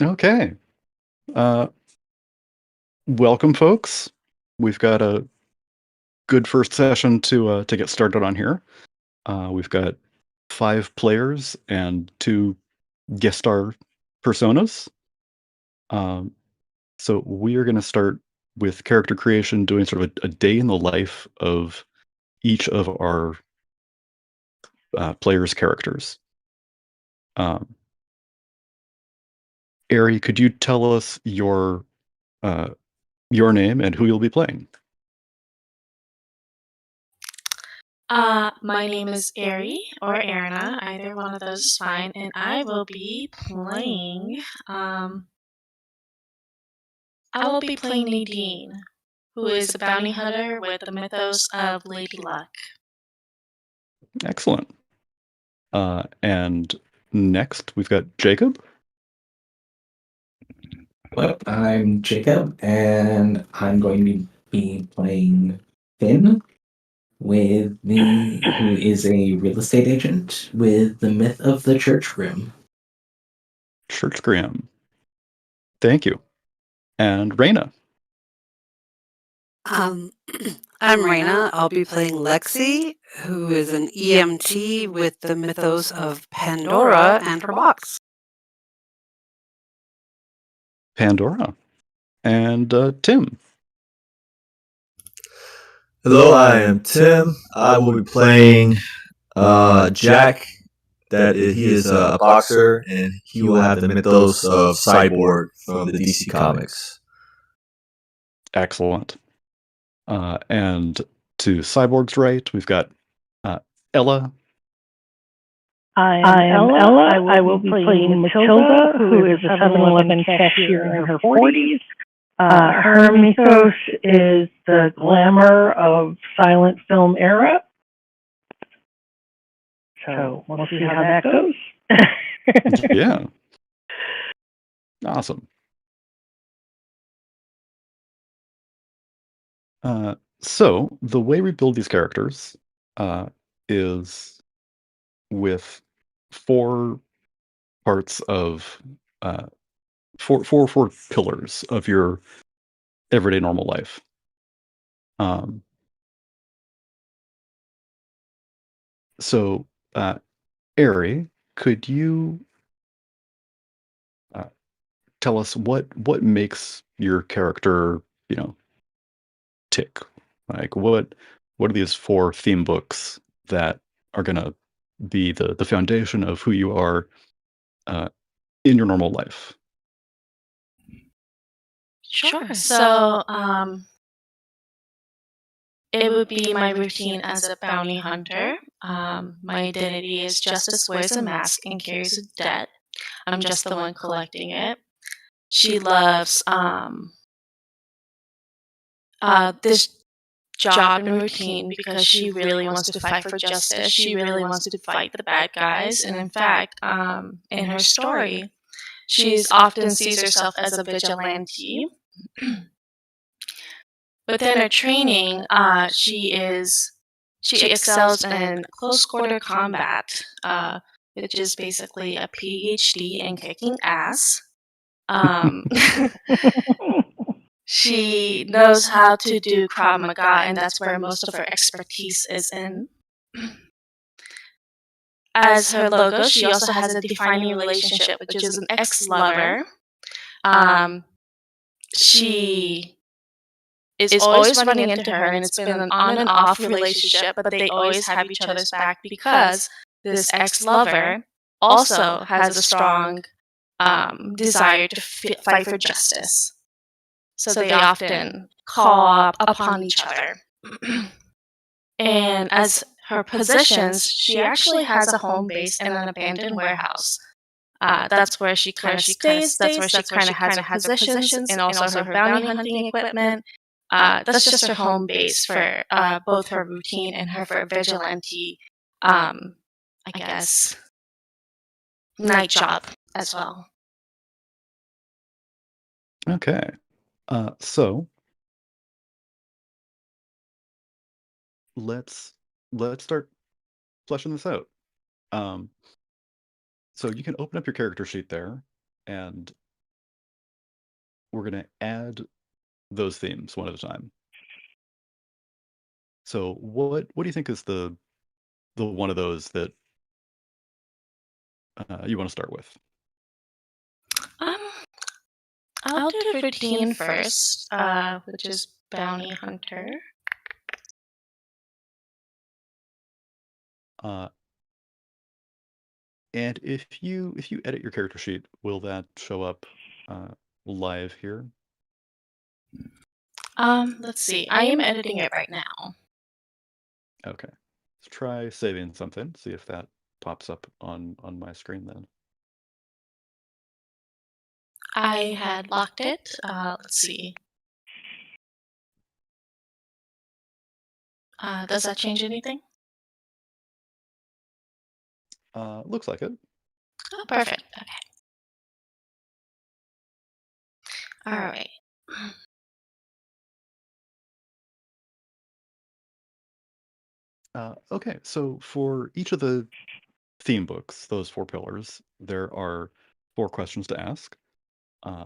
Okay. Uh, Welcome, folks. We've got a good first session to get started on here. We've got 5 players and 2 guest star personas. Um, so we are going to start with character creation, doing sort of a day in the life of each of our players' characters. Um, Ari, could you tell us uh, your name and who you'll be playing? My name is Ari or Erna, either one of those is fine, and I will be playing Nadine, who is a bounty hunter with the mythos of Lady Luck. Excellent. And next, we've got Jacob. Well, I'm Jacob, and I'm going to be playing Finn, who is a real estate agent with the myth of the Church Grim. Church Graham. Thank you. And Raina. Um, I'm Raina. I'll be playing Lexi, who is an EMT with the mythos of Pandora and her box. Pandora. And Tim. Hello, I am Tim. I will be playing Jack. He is a boxer, and he will have the mythos of Cyborg from the DC Comics. Excellent. And to Cyborg's right, we've got Ella. I am Ella. I will be playing Matilda, who is a 7-Eleven cashier in her 40s. Her mythos is the glamour of silent film era. So we'll see how that goes. Yeah. Awesome. So the way we build these characters is with 4 parts of four pillars of your everyday normal life. So, Ari, could you tell us what makes your character, tick? Like what are these 4 theme books that are gonna be the foundation of who you are uh, in your normal life? Sure. So, it would be my routine as a bounty hunter. My identity is Justice wears a mask and carries a debt. I'm just the one collecting it. She loves this job and routine because she really wants to fight for justice. She really wants to fight the bad guys. And in fact, in her story, she's often sees herself as a vigilante. Within her training, she excels in close quarter combat, which is basically a PhD in kicking ass. Um, She knows how to do Krav Maga, and that's where most of her expertise is in. As her logo, she also has a defining relationship, which is an ex-lover. She is always running into her, and it's been an on and off relationship, but they always have each other's back because this ex-lover also has a strong desire to fight for justice. So they often call up upon each other. And as her positions, she actually has a home base in an abandoned warehouse. That's where she kind of stays. That's where she kind of has her positions and also her bounty hunting equipment. That's just her home base for both her routine and her vigilante, I guess, night job as well. Okay. So let's start fleshing this out. Um, so you can open up your character sheet there, and we're gonna add those themes one at a time. So what do you think is the one of those that you want to start with? Um, I'll do routine first, which is bounty hunter. And if you edit your character sheet, will that show up live here? Let's see. I am editing it right now. Okay. Let's try saving something. See if that pops up on my screen then. I had locked it. Let's see. Does that change anything? Looks like it. Oh, perfect. Okay. All right. Okay, so for each of the theme books, those 4 pillars, there are 4 questions to ask.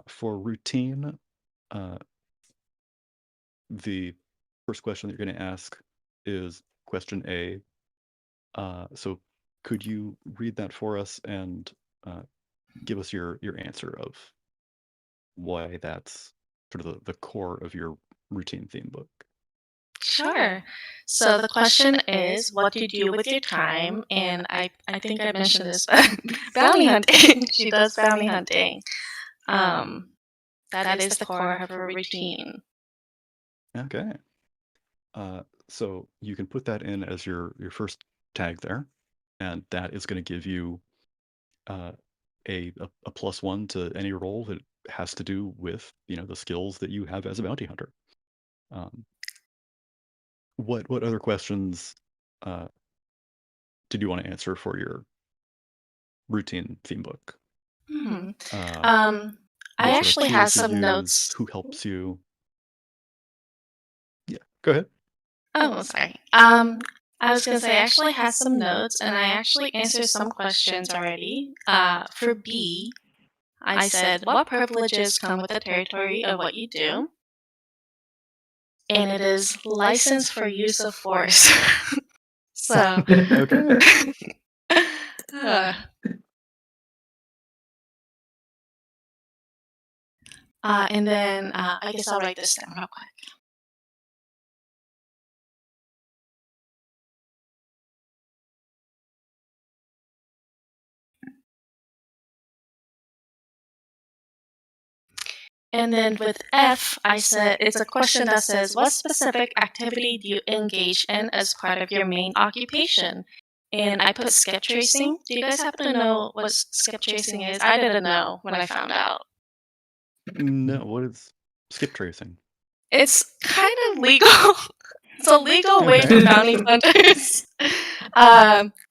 For routine, the first question that you're going to ask is question A. So could you read that for us and give us your answer of why that's sort of the core of your routine theme book? Sure. So the question is, what do you do with your time? And I think I mentioned this, but bounty hunting. She does bounty hunting. That is the core of her routine. Okay. So you can put that in as your first tag there, and that is going to give you a +1 to any roll that has to do with the skills that you have as a bounty hunter. What other questions did you want to answer for your routine theme book? Hmm. What I sort of actually have tools you some use, notes. Who helps you? Yeah, go ahead. Oh, sorry. I was gonna say I actually had some notes, and I actually answered some questions already. For B, I said, "What privileges come with the territory of what you do?" And it is license for use of force. So, Okay. uh, and then I guess I'll write this down real quick. And then with F, I said it's a question that says, what specific activity do you engage in as part of your main occupation? And I put skip tracing. Do you guys happen to know what skip tracing is? I didn't know when I found out. No, what is skip tracing? It's kind of legal. It's a legal way Okay. for bounty hunters.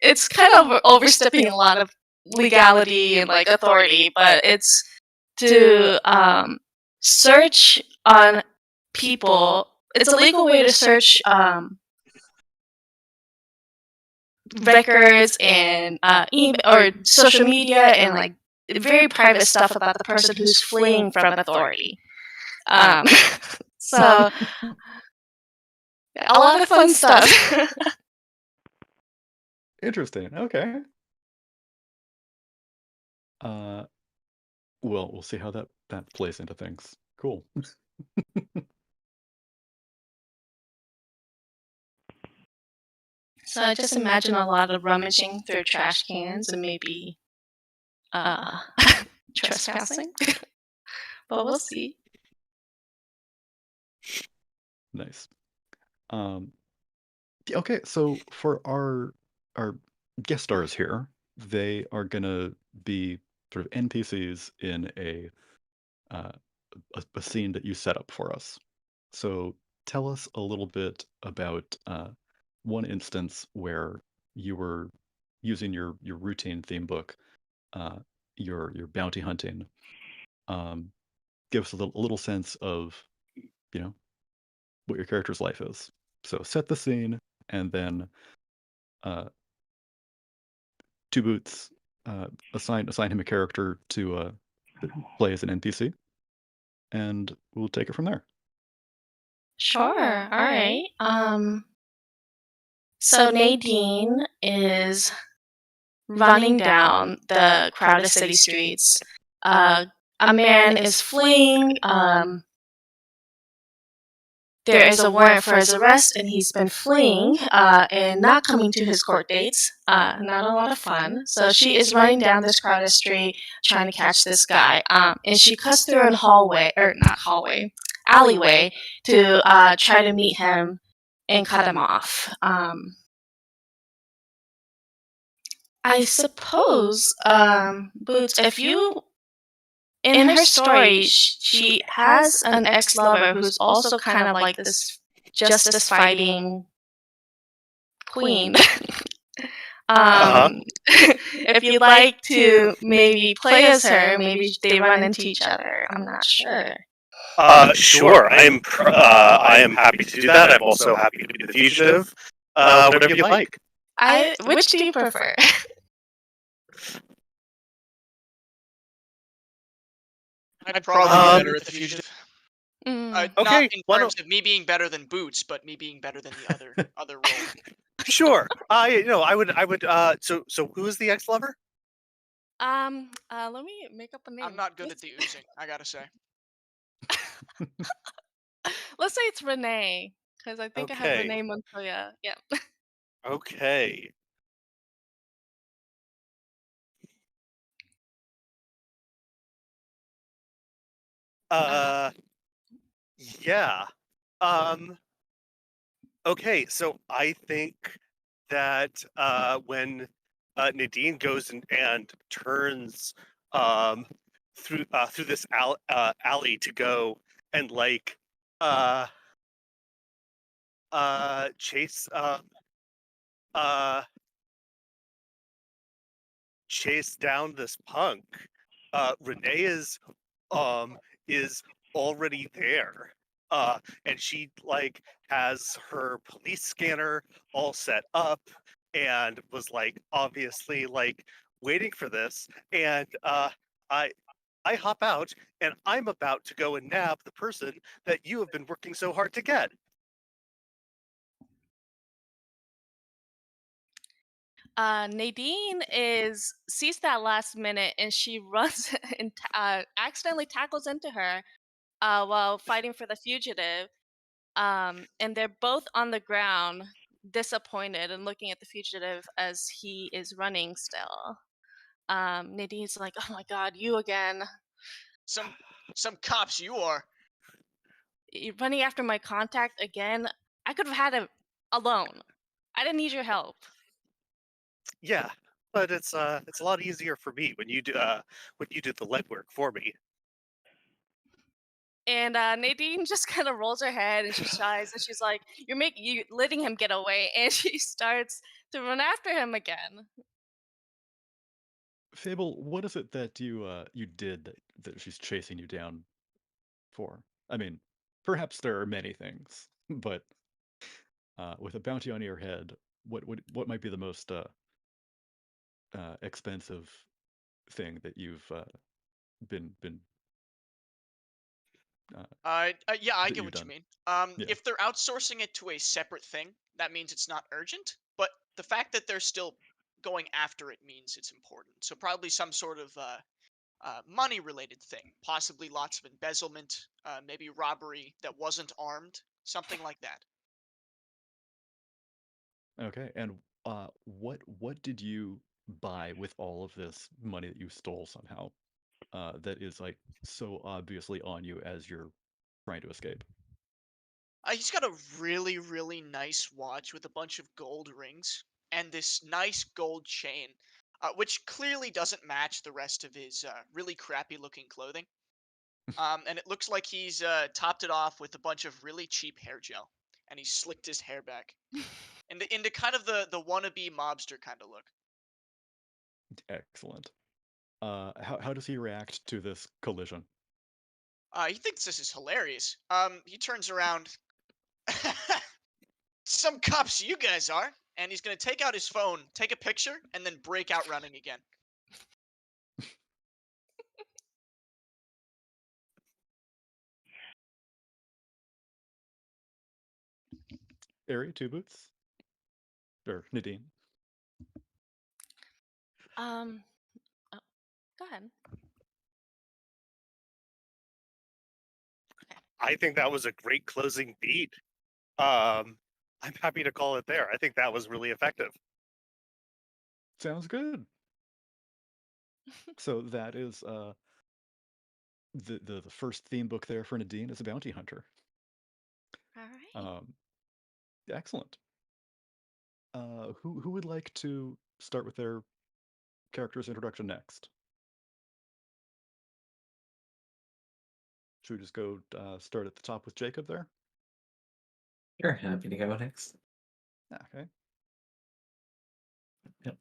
It's kind of overstepping a lot of legality and like authority, but it's to search on people. It's a legal way to search records and email or social media and like very private stuff about the person who's fleeing from authority. So a lot of fun stuff. Interesting. Okay. Well, we'll see how that plays into things. Cool. So I just imagine a lot of rummaging through trash cans and maybe trespassing. But we'll see. Nice. Okay, so for our guest stars here, they are gonna be sort of NPCs in uh, a scene that you set up for us. So tell us a little bit about one instance where you were using your routine theme book, uh, your bounty hunting. Give us a little sense of you know what your character's life is. So set the scene, and then uh, Two Boots assign him a character to play as an NPC, and we'll take it from there. Sure. All right. So Nadine is running down the crowded city streets. A man is fleeing. There is a warrant for his arrest, and he's been fleeing and not coming to his court dates. Not a lot of fun. So she is running down this crowded street trying to catch this guy. And she cuts through a hallway, or not hallway, alleyway to try to meet him and cut him off. I suppose, Boots, if you in her story, she has an ex-lover who's also kind of like this justice-fighting queen. If you'd like to maybe play as her, maybe they run into each other. I'm not sure. Sure. I am happy to do that. I'm also happy to be the fugitive. Whatever you like. Which do you prefer? I'd probably be better at the fugitive. Mm. Okay, Not in why terms of me being better than Boots, but me being better than the other role. Sure. I would. So who is the ex-lover? Let me make up a name. I'm not good at the oozing, I gotta say. Let's say it's Renee, because I think I have Okay. Renee Montoya. Yeah. Okay. Yeah. Okay, so I think that when Nadine goes and turns through this alley to go and like uh chase uh chase down this punk, Renee is already there. And she like has her police scanner all set up and was like obviously like waiting for this. And I I hop out and I'm about to go and nab the person that you have been working so hard to get. Nadine sees that last minute and she runs and accidentally tackles into her while fighting for the fugitive. And they're both on the ground, disappointed and looking at the fugitive as he is running still. Nadine's like, "Oh my God, you again! Some cops you are." You're running after my contact again. I could have had him alone. I didn't need your help." Yeah, but it's a lot easier for me when you do the legwork for me. And Nadine just kind of rolls her head and she sighs and she's like, "You letting him get away," and she starts to run after him again. Fable, what is it that you did that she's chasing you down for? I mean, perhaps there are many things, but with a bounty on your head, what might be the most expensive thing that you've been Yeah, I that get you've what you done? mean. Yeah. If they're outsourcing it to a separate thing, that means it's not urgent. But the fact that they're still going after it means it's important. So probably some sort of money-related thing, possibly lots of embezzlement, maybe robbery that wasn't armed, something like that. Okay. And what did you buy with all of this money that you stole somehow? That is like so obviously on you as you're trying to escape. He's got a really, really nice watch with a bunch of gold rings and this nice gold chain, which clearly doesn't match the rest of his really crappy-looking clothing. And it looks like he's topped it off with a bunch of really cheap hair gel, and he's slicked his hair back into kind of the wannabe mobster kind of look. Excellent. How does he react to this collision? He thinks this is hilarious. He turns around. Some cops you guys are, and he's gonna take out his phone, take a picture, and then break out running again. Ari, Two Boots? Or Nadine? Oh, go ahead. I think that was a great closing beat. I'm happy to call it there. I think that was really effective. Sounds good. So that is the first theme book there for Nadine is a bounty hunter. All right. Excellent. Who would like to start with their character's introduction next? Should we just go start at the top with Jacob there? You're happy to go next. Okay. Yep.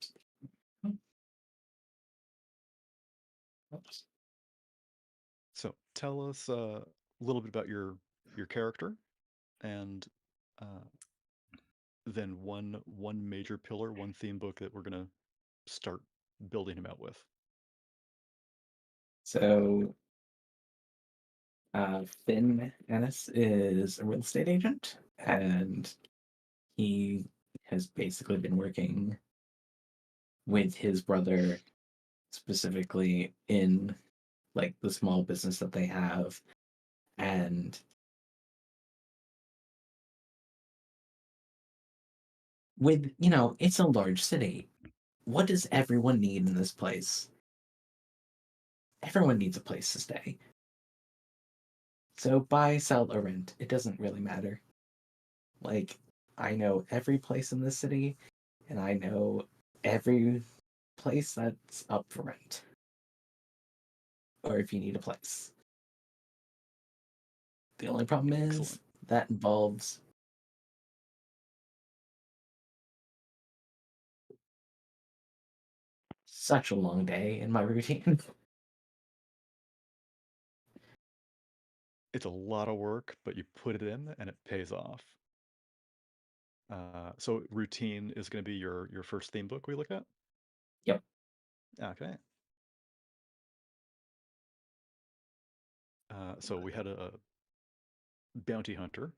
Oops. So tell us a little bit about your character, and then one major pillar, one theme book that we're gonna start building him out with. So, Finn Ennis is a real estate agent, and he has basically been working with his brother, specifically in like the small business that they have, and with it's a large city. What does everyone need in this place? Everyone needs a place to stay. So buy, sell, or rent, it doesn't really matter. Like, I know every place in this city, and I know every place that's up for rent. Or if you need a place. The only problem is Excellent. that involves such a long day in my routine. It's a lot of work, but you put it in and it pays off. So routine is going to be your first theme book we look at? Yep. Okay. So we had a bounty hunter.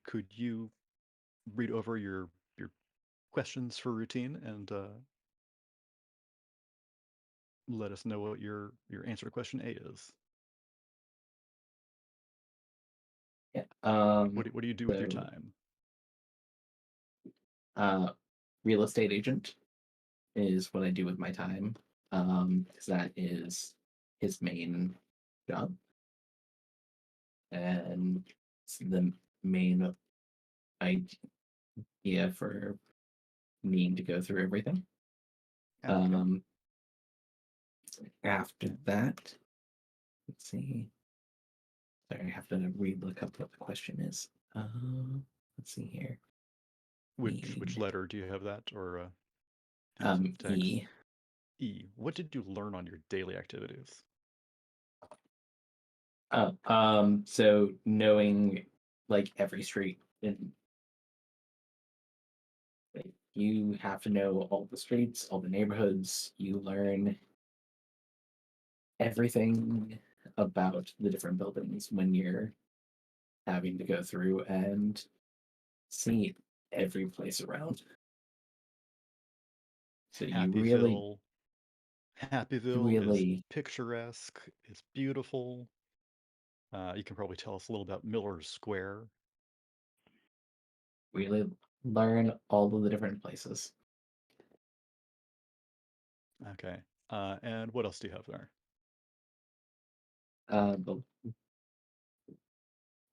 Could you read over your questions for routine and let us know what your answer to question A is? Yeah. What do you do with your time? Real estate agent is what I do with my time. Because that is his main job. And it's the main idea for me to go through everything. Okay. After that, let's see. Sorry, I have to look up what the question is. Let's see here. Which letter do you have that, or text? E. E. What did you learn on your daily activities? So knowing like every street in, like, you have to know all the streets, all the neighborhoods. You learn everything about the different buildings when you're having to go through and see every place around. So Happyville really is picturesque. It's beautiful. You can probably tell us a little about Miller's Square. really learn all of the different places. Okay. And what else do you have there? The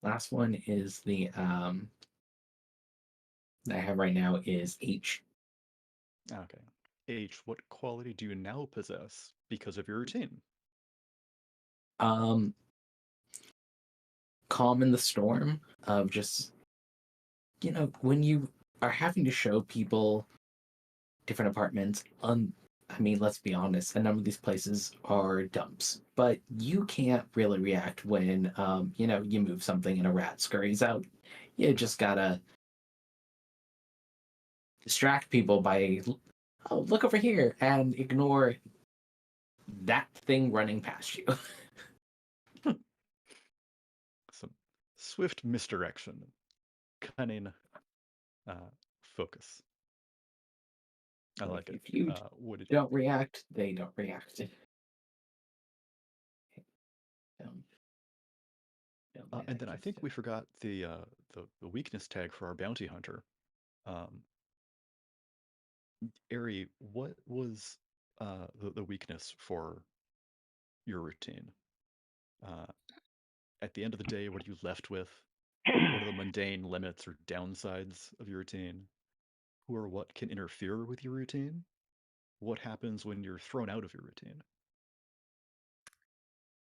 last one is the that I have right now is H. Okay. H, what quality do you now possess because of your routine? Calm in the storm of just, when you are having to show people different apartments. I mean, let's be honest, a number of these places are dumps, but you can't really react when, you move something and a rat scurries out. You just gotta distract people by, oh, look over here, and ignore that thing running past you. Some swift misdirection, cunning focus. I like it. If you What did don't react, they don't react. and then I think we forgot the weakness tag for our bounty hunter. Ari, what was the weakness for your routine? At the end of the day, what are you left with? What are the mundane limits or downsides of your routine? Who or what can interfere with your routine? What happens when you're thrown out of your routine?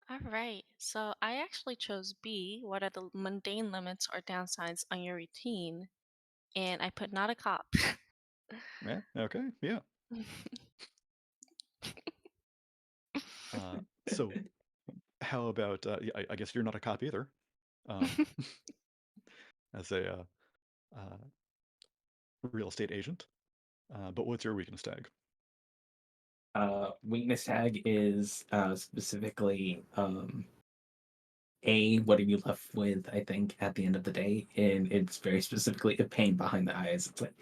All right. So I actually chose B. What are the mundane limits or downsides on your routine? And I put not a cop. Yeah. Okay. Yeah. So, how about? I guess you're not a cop either. As a real estate agent. But what's your weakness tag? Weakness tag is specifically what are you left with, I think, at the end of the day, and it's very specifically a pain behind the eyes. It's like,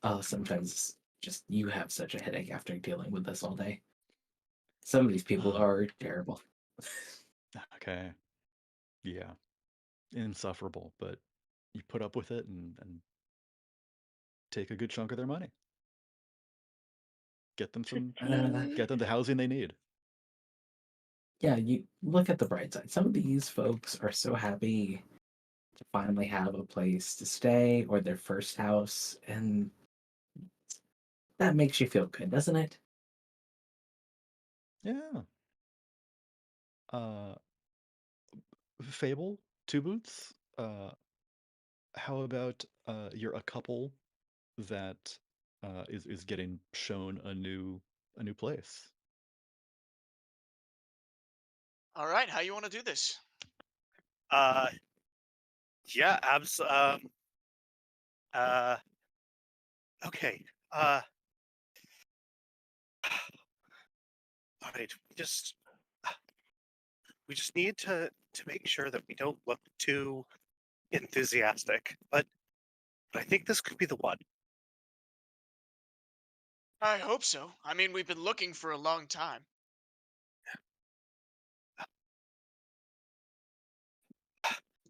oh, sometimes just you have such a headache after dealing with this all day. Some of these people are terrible. Okay. Yeah. Insufferable, but you put up with it and take a good chunk of their money. Get them the housing they need. Yeah, you look at the bright side. Some of these folks are so happy to finally have a place to stay or their first house, and that makes you feel good, doesn't it? Yeah. Fable, Two Boots. How about you're a couple that is getting shown a new place? All right, how you want to do this? Yeah, okay. All right, we just need to make sure that we don't look too enthusiastic, but I think this could be the one. I hope so. I mean, we've been looking for a long time.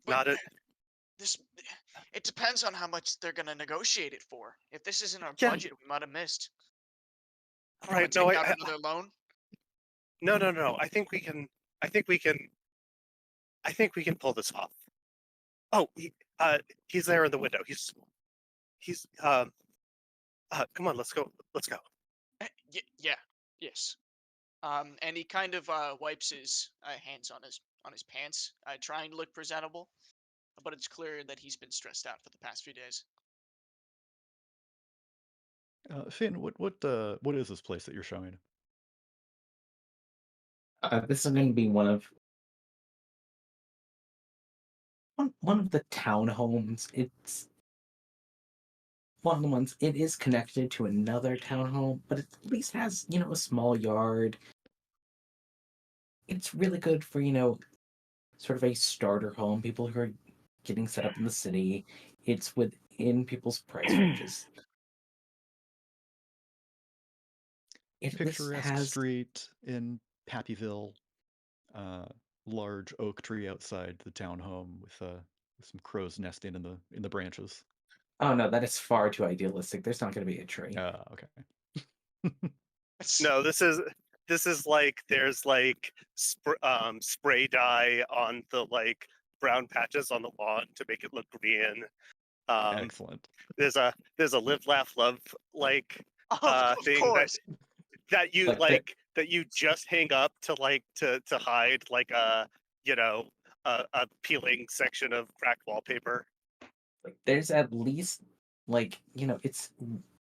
Not But it. this, it depends on how much they're gonna negotiate it for. If this isn't our Yeah. budget, we might have missed. All right. Take No, out another loan. no. I think we can. I think we can pull this off. Oh, he's there in the window. He's come on, let's go. Let's go. Yeah, yes. And he kind of wipes his hands on his pants, trying to look presentable, but it's clear that he's been stressed out for the past few days. Finn, what is this place that you're showing? This is going to be one of the townhomes. It's one of the ones. It is connected to another townhome, but it at least has a small yard. It's really good for sort of a starter home. People who are getting set up in the city. It's within people's price ranges. This Picturesque has street in Pappyville. Large oak tree outside the townhome with some crows nesting in the branches. Oh no, that is far too idealistic. There's not going to be a tree. Okay. No, this is like there's like spray dye on the like brown patches on the lawn to make it look green. Excellent. There's a live, laugh, love like Of thing course. that you Like that you just hang up to like to hide like a peeling section of cracked wallpaper. Like there's at least it's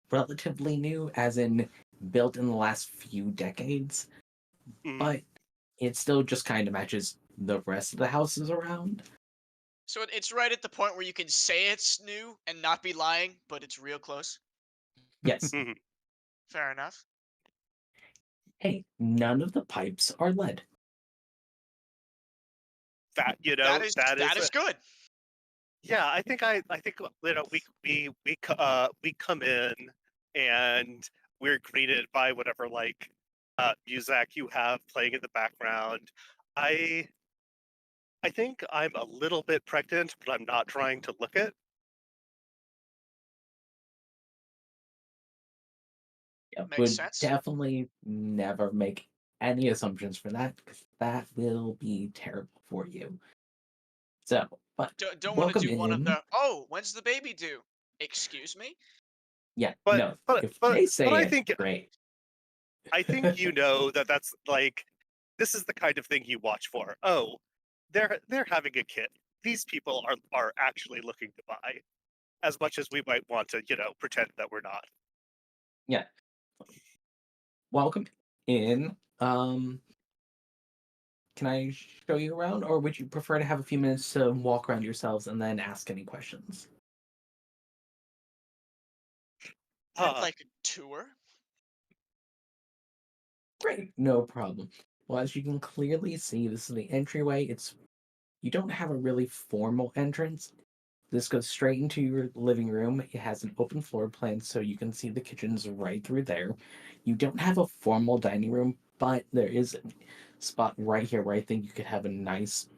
relatively new, as in built in the last few decades, but it still just kind of matches the rest of the houses around. So it's right at the point where you can say it's new and not be lying, but it's real close. Yes. Fair enough. Hey, none of the pipes are lead. That that is good. Yeah, I think we come in and we're greeted by whatever music you have playing in the background. I think I'm a little bit pregnant, but I'm not trying to look it. Yeah, Makes would sense. definitely never make any assumptions for that, because that will be terrible for you. So, but Don't want to welcome do one of in. the, oh, when's the baby due? Excuse me? Yeah, But no, but if but they say but it, great. I think that's like this is the kind of thing you watch for. Oh, they're having a kid. These people are actually looking to buy, as much as we might want to, pretend that we're not. Yeah. Welcome in. Can I show you around, or would you prefer to have a few minutes to walk around yourselves and then ask any questions? I'd like a tour. Great, no problem. Well, as you can clearly see, this is the entryway. You don't have a really formal entrance. This goes straight into your living room. It has an open floor plan, so you can see the kitchen's right through there. You don't have a formal dining room, but there is a spot right here where I think you could have a nice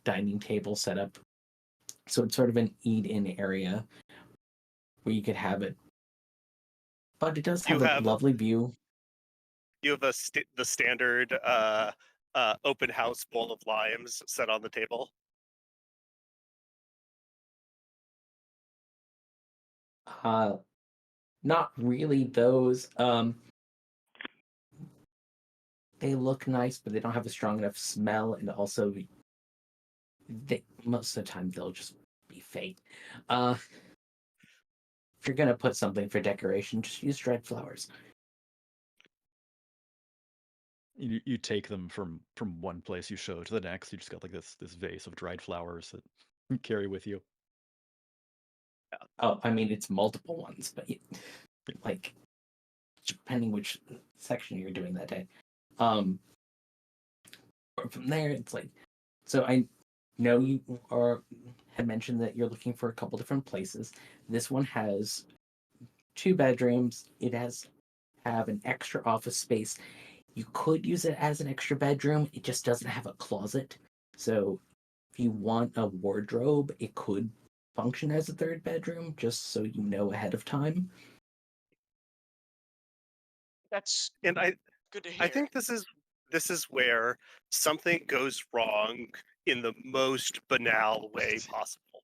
dining table set up. So it's sort of an eat-in area where you could have it. But it does have a lovely view. You have the standard open house bowl of limes set on the table. Not really those. They look nice, but they don't have a strong enough smell, and also most of the time they'll just be fake. If you're gonna put something for decoration, just use dried flowers. You take them from one place you show to the next. You just got like this vase of dried flowers that you carry with you. Oh, I mean it's multiple ones, but like depending which section you're doing that day. From there, it's like, so I know you had mentioned that you're looking for a couple different places. This one has 2 bedrooms. It have an extra office space. You could use it as an extra bedroom. It just doesn't have a closet. So if you want a wardrobe, it could function as a 3rd bedroom, just so you know ahead of time. That's And good to hear. I think this is where something goes wrong in the most banal way possible.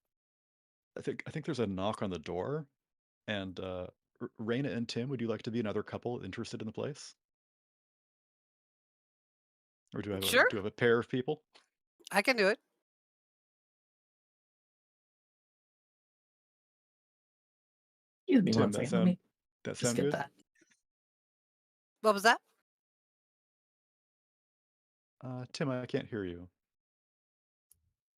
I think there's a knock on the door, and Raina and Tim, would you like to be another couple interested in the place? Or do I have a pair of people? I can do it. Excuse me Tim, one second. Let me that just sound get good? that. What was that? Tim, I can't hear you.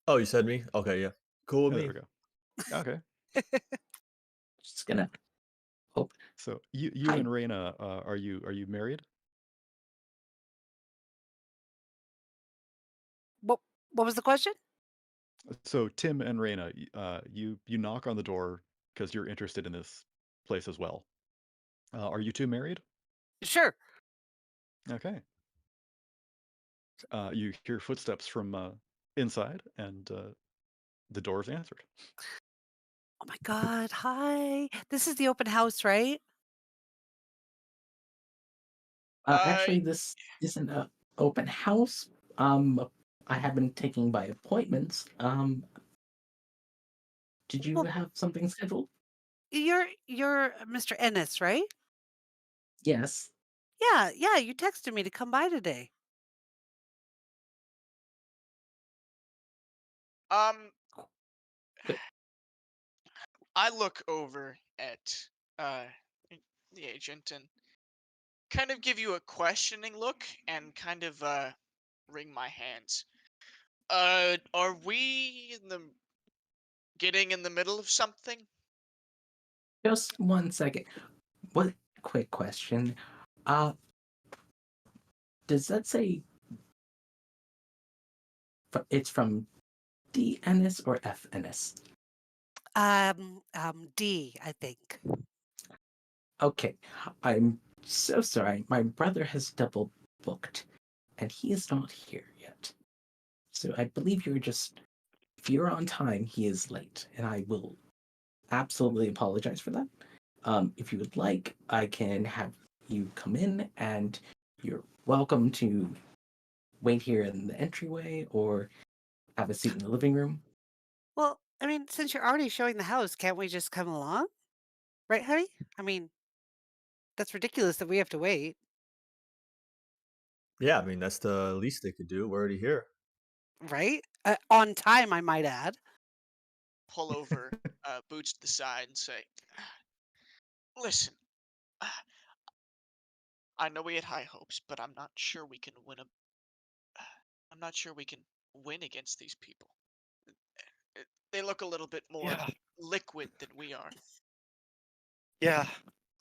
Oh, you said me? Okay, yeah. Cool with Oh, me. there we go. Okay. Just gonna open. So you Hi. and Raina, are you married? What was the question? So Tim and Raina, you knock on the door because you're interested in this place as well. Are you two married? Sure. Okay. You hear footsteps from inside, and the door is answered. Oh my God. Hi. This is the open house, right? Actually, this isn't an open house. I have been taking by appointments. Did you Well, have something scheduled? you're Mr. Ennis, right? Yes. Yeah, you texted me to come by today. Um, Good. I look over at the agent and kind of give you a questioning look and kind of wring my hands. Are we getting in the middle of something? Just one second. What quick question. Uh Does that say it's from DNS or FNS? D, I think. Okay, I'm so sorry. My brother has double booked, and he is not here yet. So I believe if you're on time, he is late, and I will absolutely apologize for that. If you would like, I can have you come in, and you're welcome to wait here in the entryway or have a seat in the living room. Well, I mean, since you're already showing the house, can't we just come along? Right, honey? I mean, that's ridiculous that we have to wait, Yeah, I mean that's the least they could do. We're already here. right? On time, I might add. Pull over, Boots to the side, and say, "Listen, I know we had high hopes, but I'm not sure we can win a. I'm not sure we can win against these people. They look a little bit more Yeah. liquid than we are. Yeah.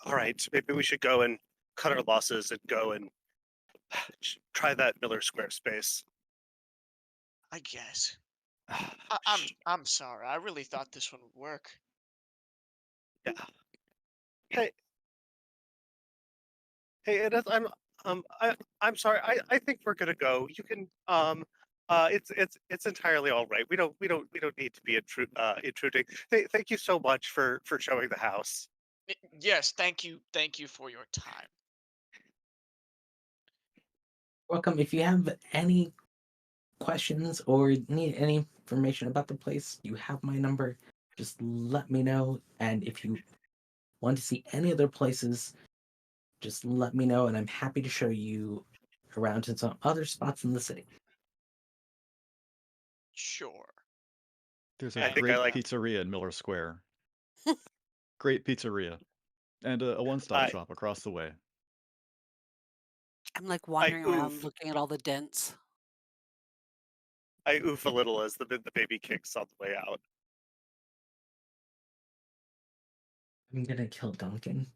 All right. Maybe we should go and cut our losses and go and try that Miller Square space. I guess. I'm sorry. I really thought this one would work. Yeah. Hey, hey, I'm sorry. I think we're gonna go. You can it's entirely all right. We don't need to be intruding. Thank you so much for showing the house. Yes, thank you for your time. Welcome. If you have any questions or need any information about the place, you have my number. Just let me know. And if you want to see any other places, just let me know, and I'm happy to show you around to some other spots in the city. Sure. There's I a think great I like. pizzeria in Miller Square. Great pizzeria. And a one-stop I shop across the way. I'm like I wandering around oof. looking at all the dents. I oof a little as the baby kicks on the way out. I'm gonna kill Duncan.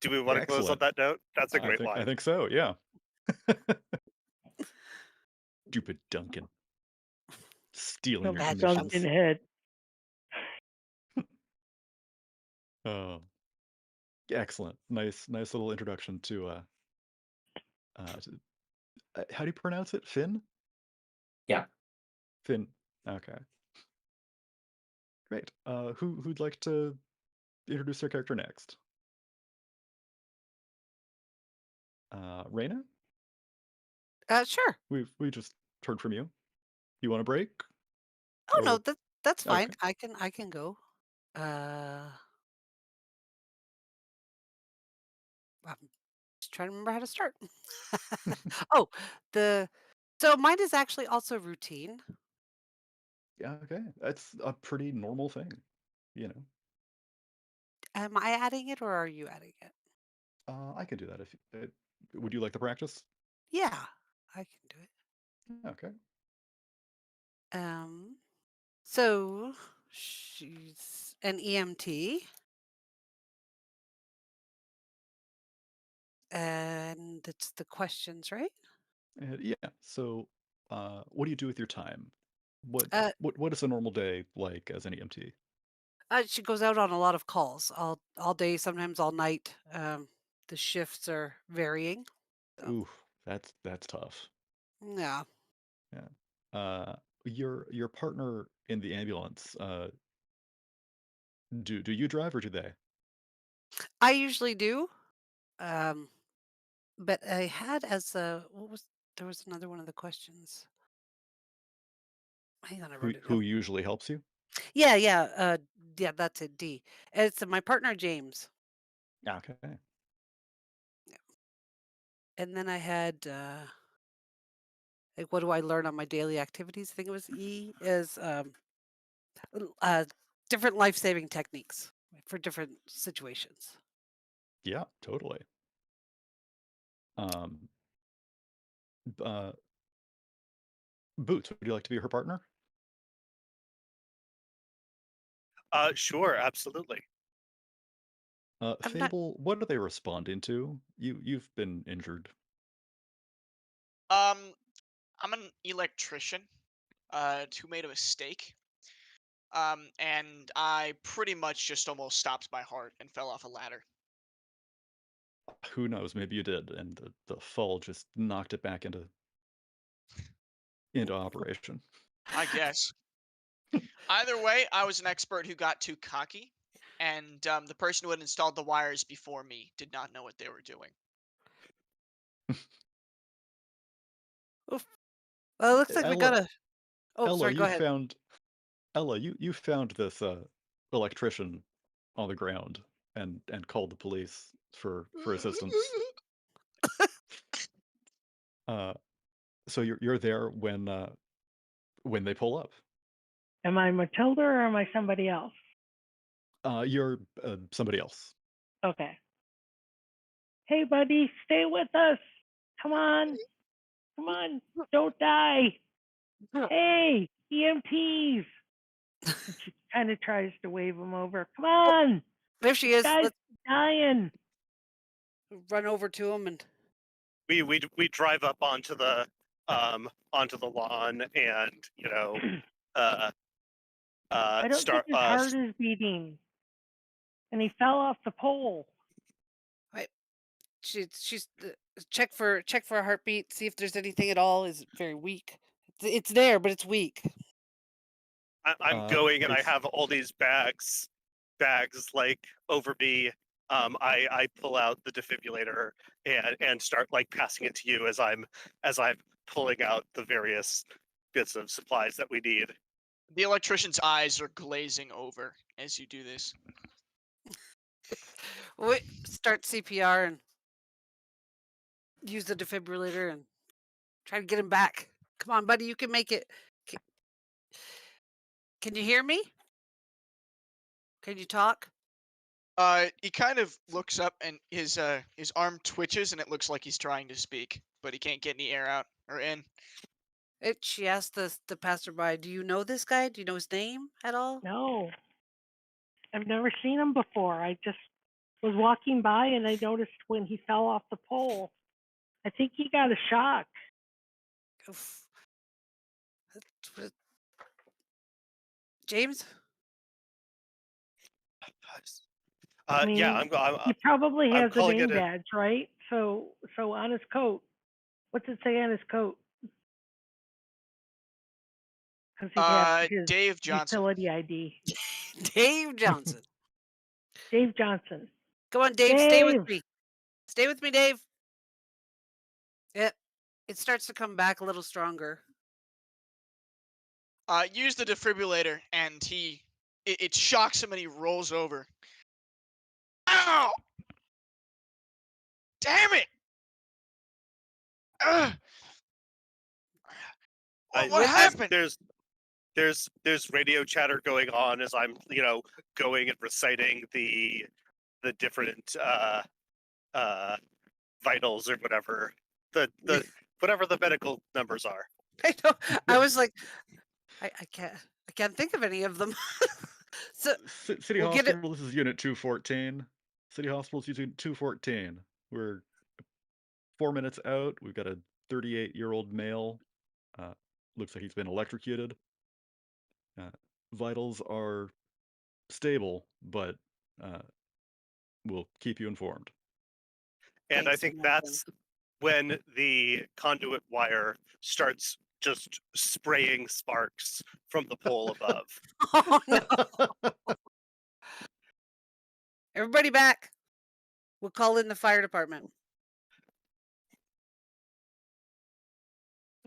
Do we want to close on Excellent. that note? That's a I great think line. so, yeah. Stupid Duncan. Stealing Some your Bad commissions. Duncan head. Oh, excellent. Nice little introduction to how do you pronounce it? Finn? Yeah. Finn. Okay. Great. Who'd like to introduce their character next? Raina? Sure. We just heard from you. You want a break? Oh no, Or that's fine. okay. I can go. Uh, I'm just trying to remember how to start. Oh, the so mine is actually also routine. Yeah, okay. That's a pretty normal thing, you know. Am I adding it or are you adding it? I could do that if would you like the practice? Yeah, I can do it. Okay. Um, so she's an EMT, and it's the questions, right? Yeah. So, what do you do with your time? What Uh, what is a normal day like as an EMT? she goes out on a lot of calls all day, sometimes all night. The shifts are varying. So Ooh, that's tough. yeah, Yeah. Your partner in the ambulance, do you drive or do they? I usually do. Um, but I had as a what was there was another one of the questions. Hang on, I wrote it Who down. usually helps you? Yeah, yeah, yeah, that's it. D. It's my partner James. Okay. Yeah. And then I had like what do I learn on my daily activities? I think it was E is uh different life-saving techniques for different situations. Yeah, totally. Um, uh, Boots, would you like to be her partner? Sure, absolutely. I'm not. Fable, what are they responding to? You've been injured. I'm an electrician who made a mistake. And I pretty much just almost stopped my heart and fell off a ladder. Who knows? Maybe you did, and the fall just knocked it back into operation. I guess. Either way, I was an expert who got too cocky, and the person who had installed the wires before me did not know what they were doing. Oof. Well, it looks like we got Ella, a. Oh, Ella, sorry. Go you ahead. found Ella, you found this electrician on the ground and called the police for assistance. So you're there when they pull up. Am I Matilda or am I somebody else? You're somebody else. Okay. Hey, buddy, stay with us. Come on. Come on. Don't die. Hey, EMTs. And she kind of tries to wave him over. Come on. There she is. Guys Let's dying. run over to him and. We drive up onto the lawn and I don't start think his heart is beating. And he fell off the pole. She's check for a heartbeat. See if there's anything at all. Is very weak. It's there, but it's weak. I'm going and I it's- have all these bags like over me. I pull out the defibrillator and start like passing it to you as I'm pulling out the various bits of supplies that we need. The electrician's eyes are glazing over as you do this. We start CPR and use the defibrillator and try to get him back. Come on, buddy, you can make it. Can you hear me? Can you talk? He kind of looks up and his arm twitches and it looks like he's trying to speak, but he can't get any air out or in. She asked the passerby, "Do you know this guy? Do you know his name at all?" No. I've never seen him before. I just was walking by and I noticed when he fell off the pole. I think he got a shock. Oof. James? I mean, Yeah, he probably I'm has a calling name it a- badge, right? So on his coat, what's it say on his coat? Because he has his Dave Johnson. utility ID. Dave Johnson. Dave Johnson. Come on, Dave, stay with me. Stay with me, Dave. It starts to come back a little stronger. Use the defibrillator and it shocks him and he rolls over. Ow! Damn it! Ugh! What happened? There's radio chatter going on as I'm going and reciting the different vitals or whatever the whatever the medical numbers are. I know. I was like, I can't think of any of them. So City we'll get it- Hospital, this is Unit 214. City Hospital's Unit 214. We're 4 minutes out. We've got a 38-year-old male. Looks like he's been electrocuted. Vitals are stable, but we'll keep you informed. And I Thanks, think Morgan. that's when the conduit wire starts just spraying sparks from the pole above. Oh no! Everybody back. We'll call in the fire department.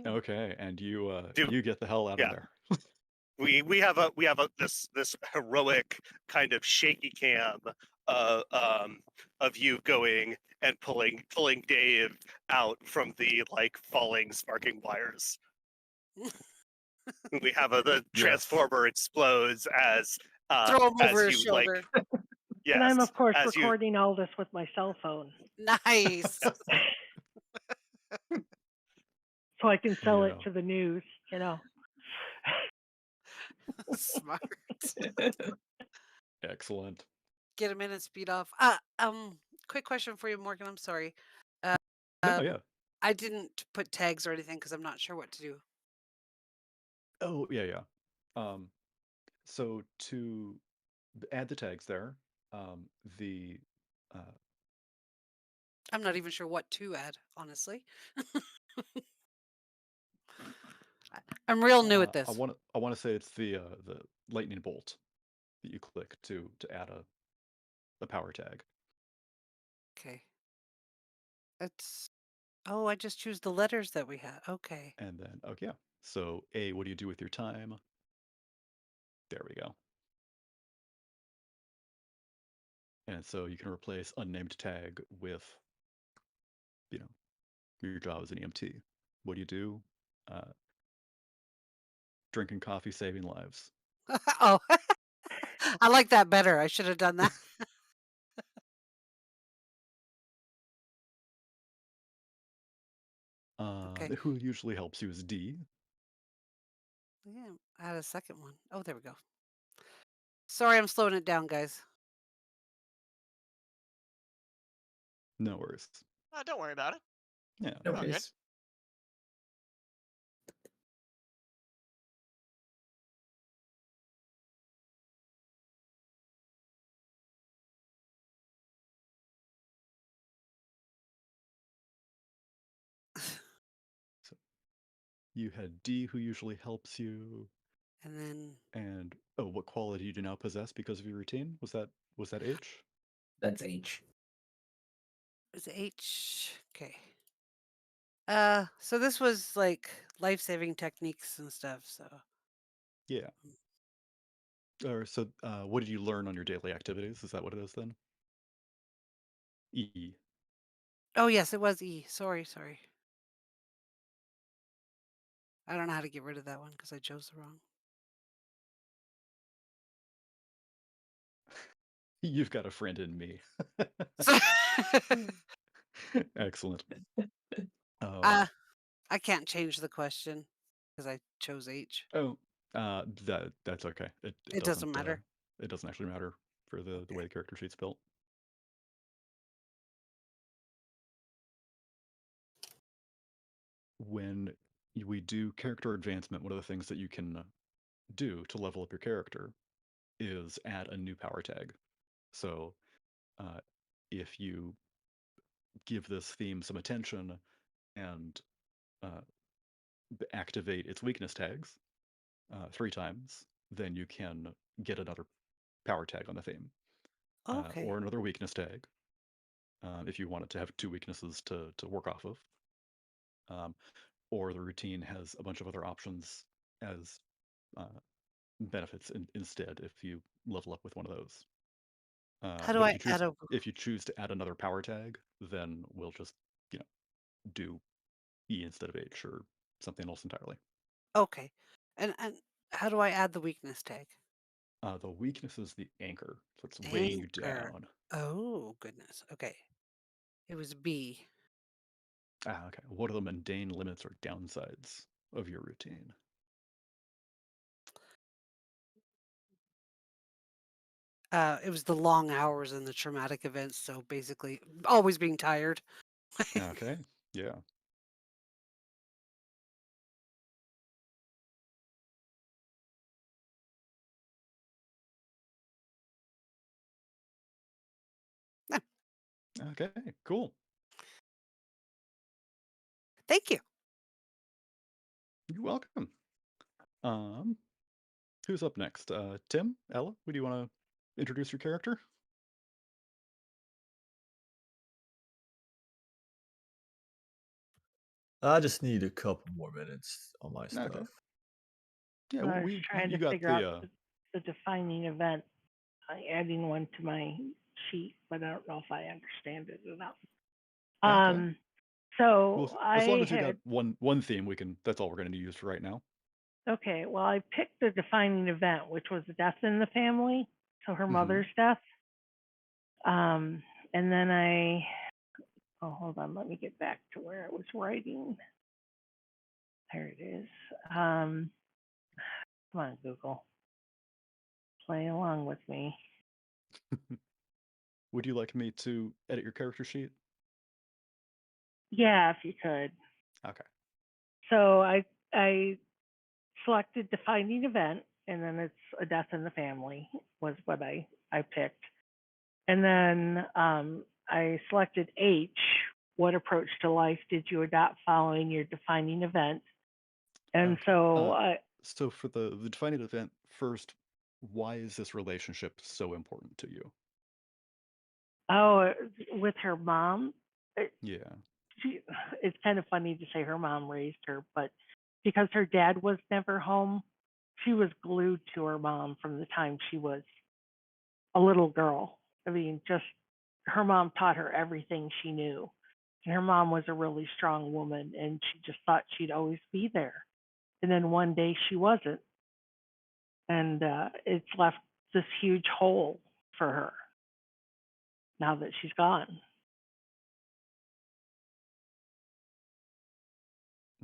Okay, and you Dude, you get the hell out yeah. of there. We have this heroic kind of shaky cam of you going and pulling Dave out from the like falling sparking wires. We have the Yes. transformer explodes as Throw him as over his you, like, shoulder. yes, And I'm, of course, as you- recording all this with my cell phone. Nice. So I can sell Yeah. it to the news, Smart. Excellent. get them in and speed off. Quick question for you, Morgan. I'm sorry. No, yeah. I didn't put tags or anything because I'm not sure what to do. Oh, yeah. So to add the tags there, the I'm not even sure what to add, honestly. I'm real new at I this. want to say it's the lightning bolt that you click to add a power tag. Okay. I just choose the letters that we had. Okay. And then, okay, yeah. So A, what do you do with your time? There we go. And so you can replace unnamed tag with, your job as an EMT. What do you do? Drinking coffee, saving lives. Oh, I like that better. I should have done that. Okay. Who usually helps you is D. Yeah, I had a second one. Oh, there we go. Sorry, I'm slowing it down, guys. No worries. Don't worry about it. Yeah. No All good. worries. So you had D, who usually helps you. And then And what quality do you now possess because of your routine? Was that H? That's H. is H. Okay. So this was like life-saving techniques and stuff. So Yeah. Or so what did you learn on your daily activities? Is that what it is then? E. oh yes, it was E. Sorry. I don't know how to get rid of that one because I chose the wrong. You've got a friend in me. Excellent. I can't change the question because I chose H. That's okay. It doesn't matter. It doesn't actually matter for the way the character sheet's built. When we do character advancement, one of the things that you can do to level up your character is add a new power tag. So if you give this theme some attention and activate its weakness tags 3 times, then you can get another power tag on the theme. Okay. Or another weakness tag if you want it to have 2 weaknesses to work off of. Or the routine has a bunch of other options as benefits instead if you level up with one of those. How do But I add a? if you choose to add another power tag, then we'll just do E instead of H or something else entirely. Okay. And how do I add the weakness tag? The weakness is the anchor, so it's weighing you Anchor. down. Oh goodness. Okay. It was B. Okay. What are the mundane limits or downsides of your routine? It was the long hours and the traumatic events. So basically, always being tired. Okay. Yeah. Yeah. Okay. Cool. Thank you. You're welcome. Who's up next? Tim? Ella? Would you want to introduce your character? I just need a couple more minutes on my Okay. stuff. Yeah, I was trying you to got figure out the defining event, adding one to my sheet, but I don't know if I understand it enough. Okay. So Well, as long as you got one theme, that's all we're going to use for right now. Okay, well, I picked the defining event, which was death in the family, so her mother's death. And then hold on, let me get back to where I was writing. There it is. Come on, Google. Play along with me. would you like me to edit your character sheet? Yeah, if you could. Okay. So I selected defining event, and then it's a death in the family was what I picked. And then I selected H. What approach to life did you adopt following your defining event? And Okay. so So for the defining event first, why is this relationship so important to you? with her mom, Yeah. it's kind of funny to say her mom raised her, but because her dad was never home, she was glued to her mom from the time she was a little girl. I mean, just her mom taught her everything she knew. And her mom was a really strong woman, and she just thought she'd always be there. And then one day she wasn't. And it's left this huge hole for her now that she's gone.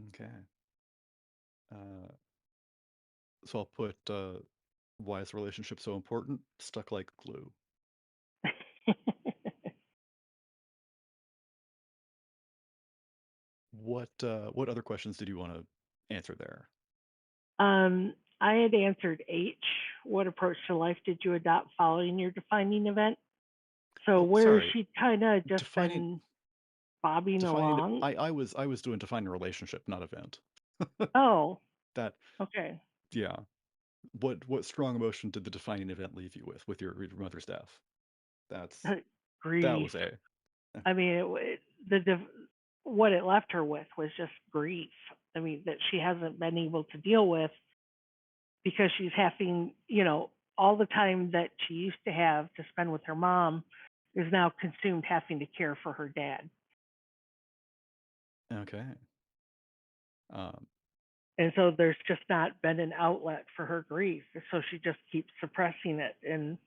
Okay. So I'll put why is the relationship so important? Stuck like glue. What other questions did you want to answer there? I had answered H. What approach to life did you adopt following your defining event? So Oh, where sorry. she kind of just Defining been bobbing defining along. I was doing defining relationship, not event. Oh, That okay. yeah. What strong emotion did the defining event leave you with your mother's death? That Grief. was a I mean, what it left her with was just grief. I mean, that she hasn't been able to deal with because she's having, all the time that she used to have to spend with her mom is now consumed having to care for her dad. okay. Um, And so there's just not been an outlet for her grief. So she just keeps suppressing it and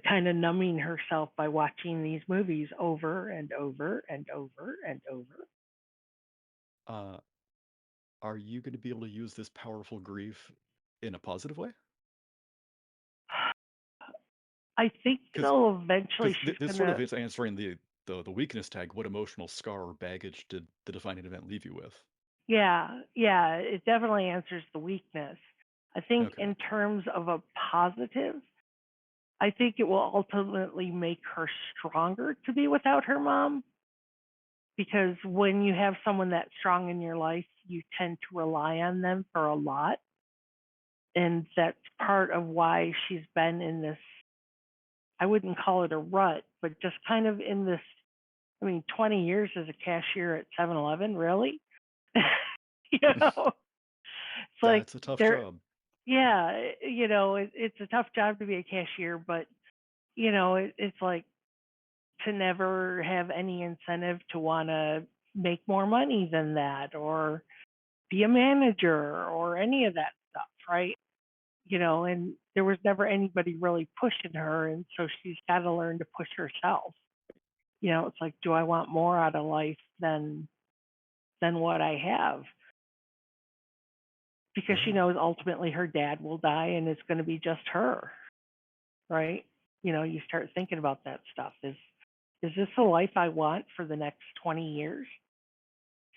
kind of numbing herself by watching these movies over and over and over and over. are you going to be able to use this powerful grief in a positive way? I think Because eventually she's this going sort of to. is answering the weakness tag. What emotional scar or baggage did the defining event leave you with? Yeah, it definitely answers the weakness. I think Okay. in terms of a positive, I think it will ultimately make her stronger to be without her mom. Because when you have someone that strong in your life, you tend to rely on them for a lot. And that's part of why she's been in this, I wouldn't call it a rut, but just kind of in this, 20 years as a cashier at 7-Eleven, really? It's like That's a tough there, job. yeah, it's a tough job to be a cashier, but it's like to never have any incentive to want to make more money than that or be a manager or any of that stuff, right? And there was never anybody really pushing her, and so she's got to learn to push herself. It's like, do I want more out of life than what I have? Because she knows ultimately her dad will die and it's going to be just her, right? You start thinking about that stuff. Is this the life I want for the next 20 years?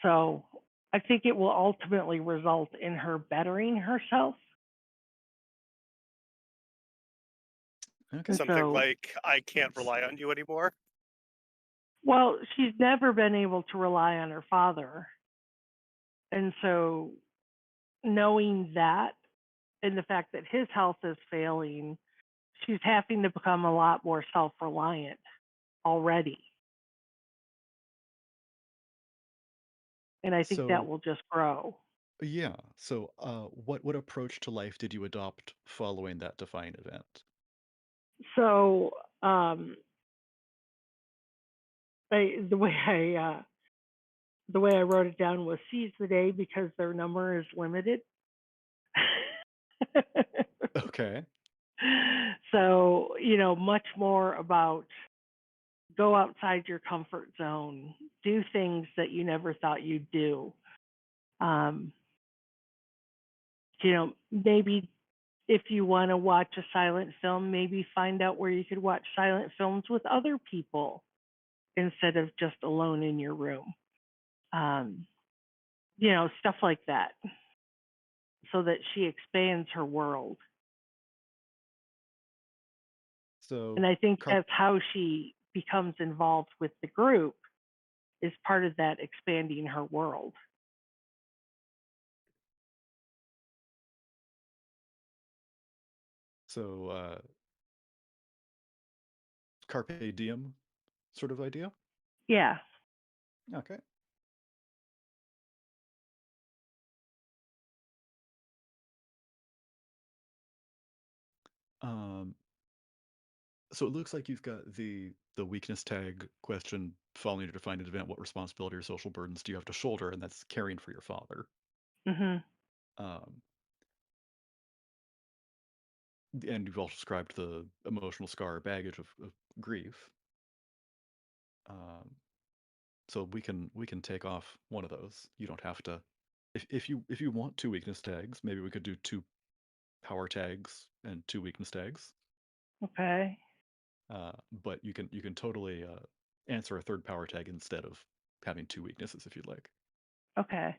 So I think it will ultimately result in her bettering herself. Okay. Something like, I can't rely on you anymore. Well, she's never been able to rely on her father. And so knowing that and the fact that his health is failing, she's having to become a lot more self-reliant already. And I think that will just grow. Yeah. So, what approach to life did you adopt following that defining event? So, the way I wrote it down was seize the day because their number is limited. Okay. So, much more about go outside your comfort zone, do things that you never thought you'd do. Maybe if you want to watch a silent film, maybe find out where you could watch silent films with other people instead of just alone in your room. Stuff like that, so that she expands her world. So, And I think that's how she becomes involved with the group, is part of that expanding her world. So, Carpe Diem sort of idea? Yeah. Okay. So it looks like you've got the weakness tag question: following your defined event, what responsibility or social burdens do you have to shoulder? And that's caring for your father. Mhm. Um, and you've also described the emotional scar baggage of grief. So we can take off one of those. You don't have to. If you want 2 weakness tags, maybe we could do 2 power tags and 2 weakness tags. Okay. But you can totally answer a third power tag instead of having 2 weaknesses if you'd like. Okay.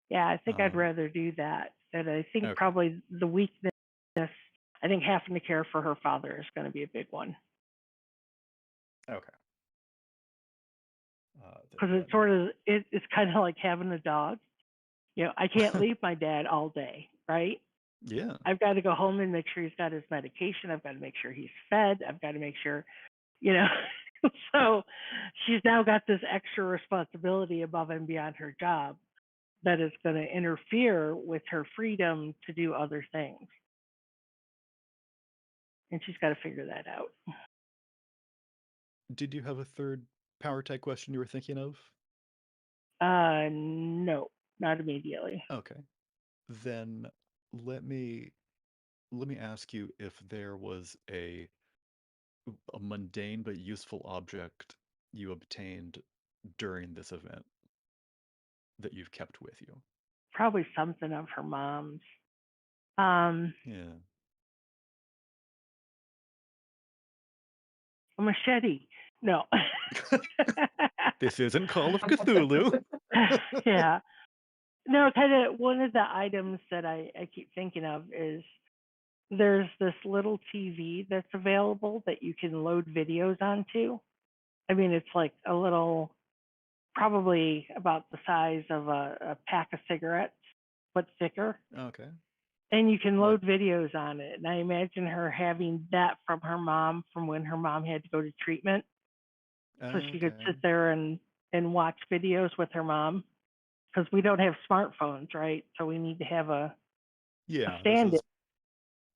Yeah, I think I'd rather do that. And I think Okay. probably the weakness, I think having to care for her father is going to be a big one. Okay. Because it's kind of like having a dog. I can't leave my dad all day, right? Yeah. I've got to go home and make sure he's got his medication. I've got to make sure he's fed. I've got to make sure, so she's now got this extra responsibility above and beyond her job that is going to interfere with her freedom to do other things. And she's got to figure that out. Did you have a third power tag question you were thinking of? No, not immediately. Okay. Then let me ask you if there was a mundane but useful object you obtained during this event that you've kept with you. Probably something of her mom's. Yeah. A machete. No. This isn't Call of Cthulhu. Yeah. No, kind of one of the items that I keep thinking of is there's this little TV that's available that you can load videos onto. I mean, it's like a little, probably about the size of a pack of cigarettes, but thicker. Okay. And you can load videos on it. And I imagine her having that from her mom from when her mom had to go to treatment. So she could sit there and watch videos with her mom. Because we don't have smartphones, right? So we need to have a Yeah, this stand-in. is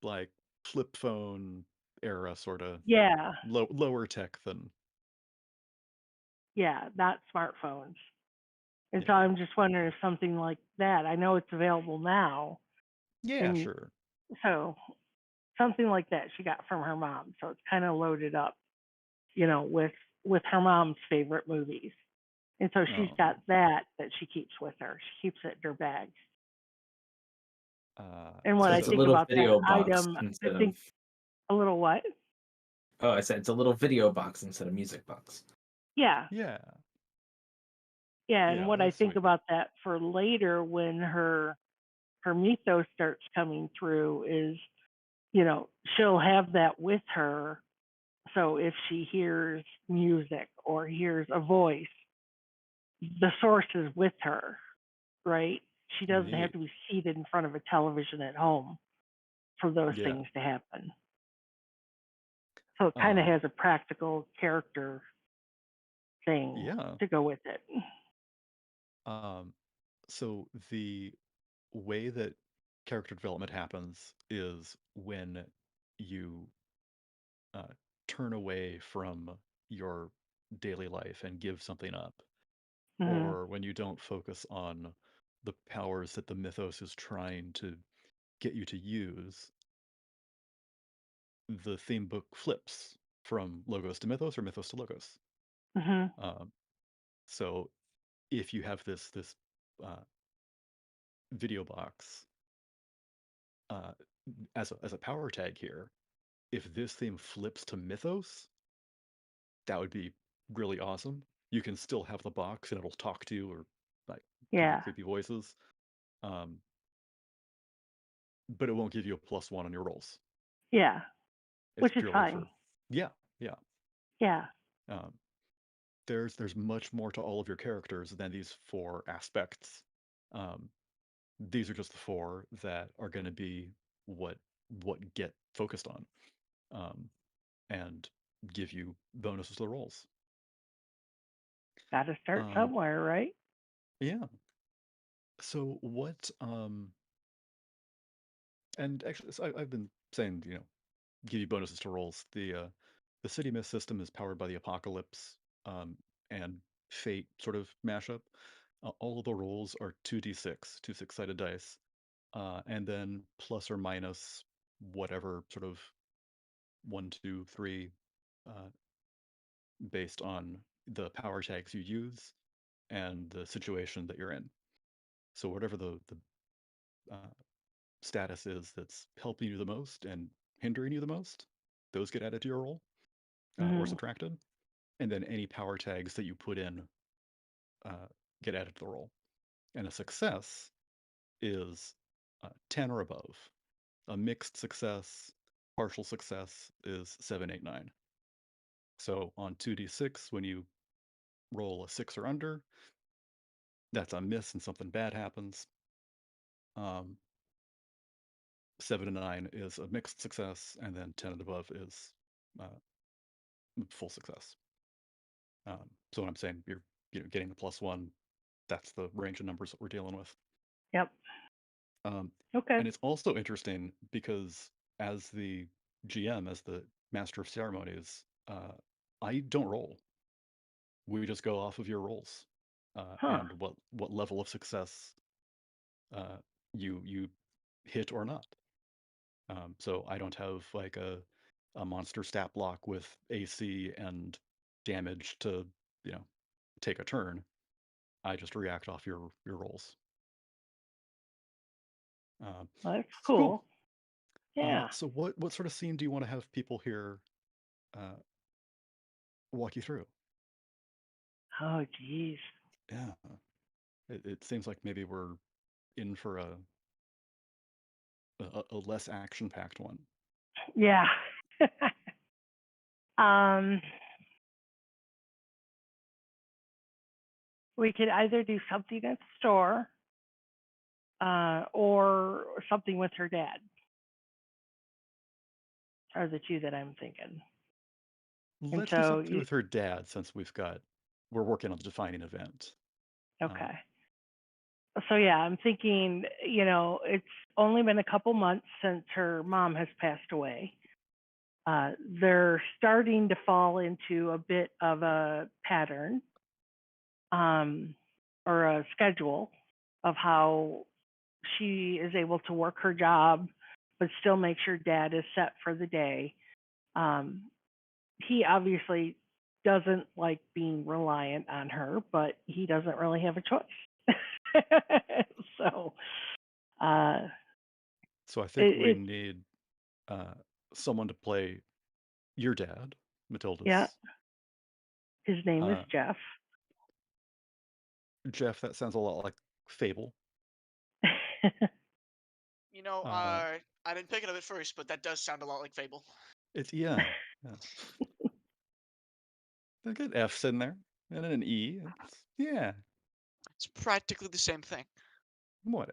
like flip phone era sort of. Yeah. Lower tech than. Yeah, not smartphones. And so I'm just wondering if something like that, I know it's available now. Yeah, sure. So something like that she got from her mom. So it's kind of loaded up, with her mom's favorite movies. And so she's got that she keeps with her. She keeps it in her bag. And when So I it's a think little about video that box item, instead I think of. a little what? Oh, I said it's a little video box instead of music box. Yeah. Yeah. Yeah, and Yeah, what I that's think sweet. about that for later when her mythos starts coming through is, she'll have that with her. So if she hears music or hears a voice, the source is with her, right? She doesn't have Neat. to be seated in front of a television at home for those Yeah. things to happen. So it kind of has a practical character thing to go with it. So the way that character development happens is when you turn away from your daily life and give something up, or when you don't focus on the powers that the mythos is trying to get you to use, the theme book flips from logos to mythos or mythos to logos. So if you have this video box, as a power tag here, if this theme flips to Mythos, that would be really awesome. You can still have the box and it'll talk to you or like give you Yeah. creepy voices. But it won't give you a +1 on your rolls. Yeah. It's Which is purely fine. for yeah. Yeah. There's much more to all of your characters than these 4 aspects. These are just the 4 that are going to be what get focused on, and give you bonuses to the rolls. Got to start somewhere, right? Yeah. So what? And actually, so I've been saying, give you bonuses to rolls. The City Myth system is powered by the Apocalypse and Fate sort of mashup. All of the rolls are 2d6, 2 6-sided dice, and then plus or minus whatever sort of 1, 2, 3, based on the power tags you use and the situation that you're in. So whatever the status is that's helping you the most and hindering you the most, those get added to your roll or subtracted. And then any power tags that you put in get added to the roll. And a success is 10 or above. A mixed success, partial success is 7, 8, 9. So on 2d6, when you roll a 6 or under, that's a miss and something bad happens. 7 to 9 is a mixed success, and then 10 and above is full success. So when I'm saying you're getting the +1, that's the range of numbers that we're dealing with. Yep. Okay. And it's also interesting because as the GM, as the master of ceremonies, I don't roll. We just go off of your rolls and what level of success you hit or not. So I don't have like a monster stat block with AC and damage to take a turn. I just react off your rolls. Well, that's cool. Yeah. So what sort of scene do you want to have people here walk you through? Oh, geez. Yeah. It seems like maybe we're in for a less action-packed one. Yeah. We could either do something at the store or something with her dad. Are the 2 that I'm thinking. Let's do something with her dad since we're working on the defining event. Okay. So yeah, I'm thinking, it's only been a couple months since her mom has passed away. They're starting to fall into a bit of a pattern or a schedule of how she is able to work her job, but still make sure dad is set for the day. He obviously doesn't like being reliant on her, but he doesn't really have a choice. So I think we need someone to play your dad, Matilda's. Yeah. His name is Jeff. Jeff, that sounds a lot like Fable. I didn't pick it up at first, but that does sound a lot like Fable. It's yeah. They got F's in there and an E. It's practically the same thing. What?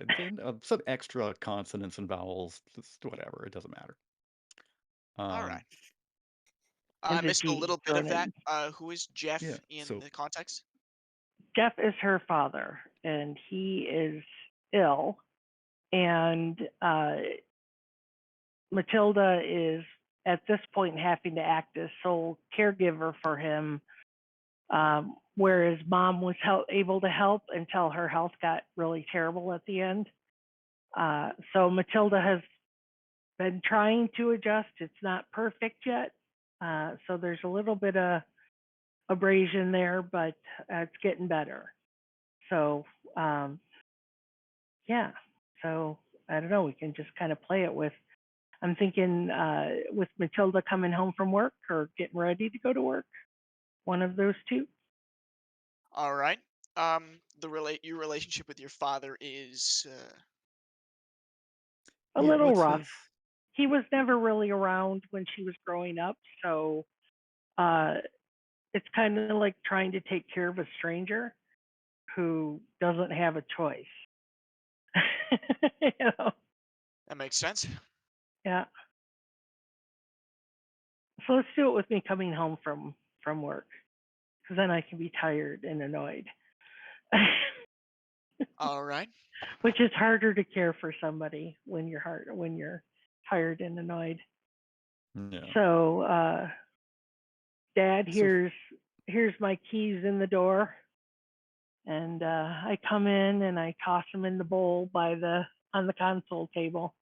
Some extra consonants and vowels. Just whatever. It doesn't matter. All right. I missed a little bit of that. Who is Jeff in the context? Jeff is her father, and he is ill. And Matilda is at this point having to act as sole caregiver for him, whereas mom was able to help until her health got really terrible at the end. So Matilda has been trying to adjust. It's not perfect yet. So there's a little bit of abrasion there, but it's getting better. So, yeah. So I don't know. We can just kind of play it with I'm thinking with Matilda coming home from work or getting ready to go to work, one of those two. All right. Your relationship with your father is A Yeah, little what's rough. his? He was never really around when she was growing up, so uh, it's kind of like trying to take care of a stranger who doesn't have a choice. You know? that makes sense. Yeah. So let's do it with me coming home from work, because then I can be tired and annoyed, All right. which is harder to care for somebody when you're tired and annoyed. Yeah. So Dad, So- here's my keys in the door, and I come in and I toss them in the bowl on the console table.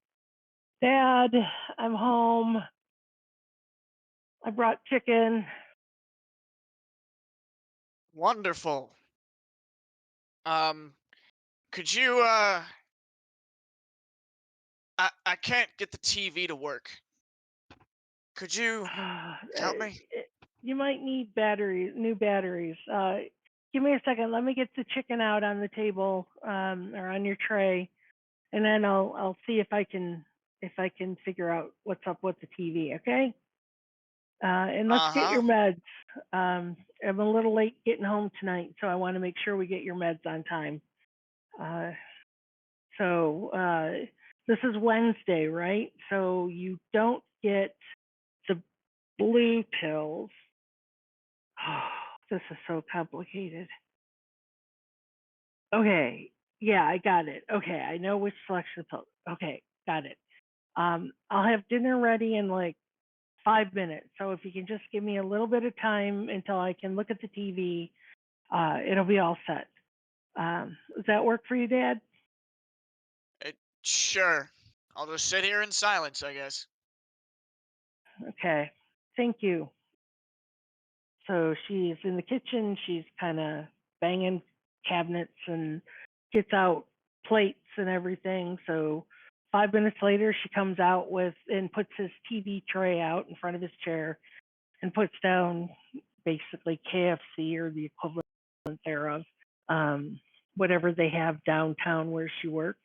Dad, I'm home. I brought chicken. Wonderful. Could you I can't get the TV to work. Could you help me? You might need new batteries. Give me a second. Let me get the chicken out on the table or on your tray, and then I'll see if I can figure out what's up with the TV. Okay. And let's get your Uh-huh. meds. I'm a little late getting home tonight, so I want to make sure we get your meds on time. So this is Wednesday, right? So you don't get the blue pills. Oh, this is so complicated. Okay. Yeah, I got it. Okay, I know which selection of pills. Okay, got it. I'll have dinner ready in like 5 minutes. So if you can just give me a little bit of time until I can look at the TV, it'll be all set. Does that work for you, Dad? Sure. I'll just sit here in silence, I guess. Okay. Thank you. So she's in the kitchen. She's kind of banging cabinets and gets out plates and everything. So 5 minutes later, she comes out and puts his TV tray out in front of his chair and puts down basically KFC or the equivalent thereof, whatever they have downtown where she works.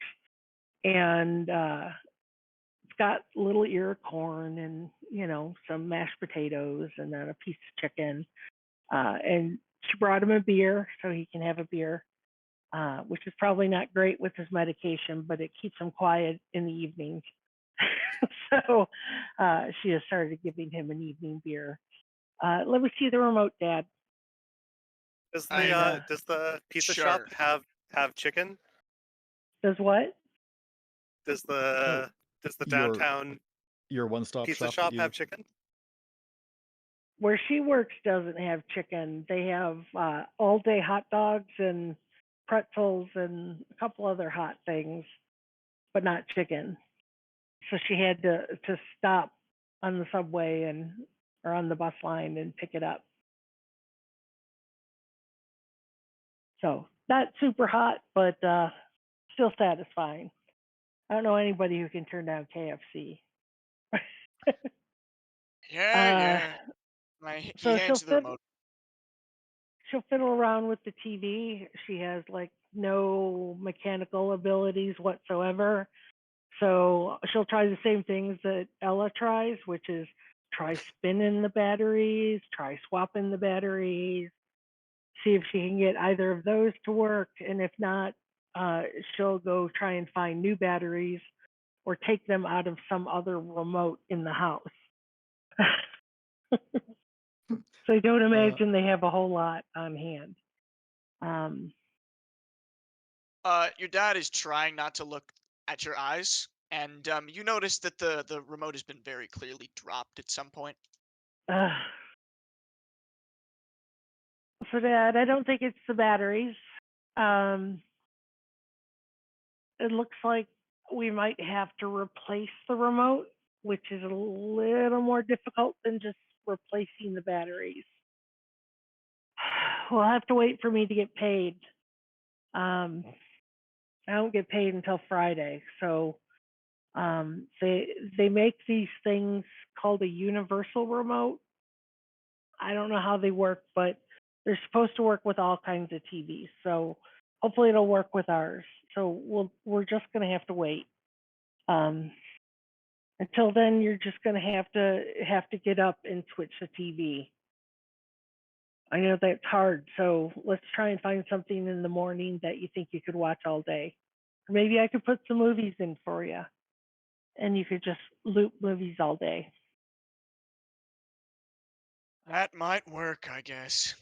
And it's got a little ear of corn and, some mashed potatoes and then a piece of chicken. And she brought him a beer so he can have a beer, which is probably not great with his medication, but it keeps him quiet in the evenings. So she has started giving him an evening beer. Let me see the remote, Dad. Does I- the pizza Sure. shop have chicken? Does what? Does the Your- downtown Your one-stop pizza shop. shop that have chicken? Where she works doesn't have chicken. They have all-day hot dogs and pretzels and a couple other hot things, but not chicken. So she had to stop on the subway or on the bus line and pick it up. So not super hot, but still satisfying. I don't know anybody who can turn down KFC. Yeah. So He hands you the remote. she'll fiddle around with the TV. She has like no mechanical abilities whatsoever. So she'll try the same things that Ella tries, which is try spinning the batteries, try swapping the batteries, see if she can get either of those to work. And if not, she'll go try and find new batteries or take them out of some other remote in the house. So I don't imagine they have a whole lot on hand. Your dad is trying not to look at your eyes, and you notice that the remote has been very clearly dropped at some point. So Dad, I don't think it's the batteries. It looks like we might have to replace the remote, which is a little more difficult than just replacing the batteries. We'll have to wait for me to get paid. I don't get paid until Friday, so They make these things called a universal remote. I don't know how they work, but they're supposed to work with all kinds of TVs. So hopefully it'll work with ours. So we're just going to have to wait. Until then, you're just going to have to get up and switch the TV. I know that's hard, so let's try and find something in the morning that you think you could watch all day. Or maybe I could put some movies in for you, and you could just loop movies all day. That might work, I guess.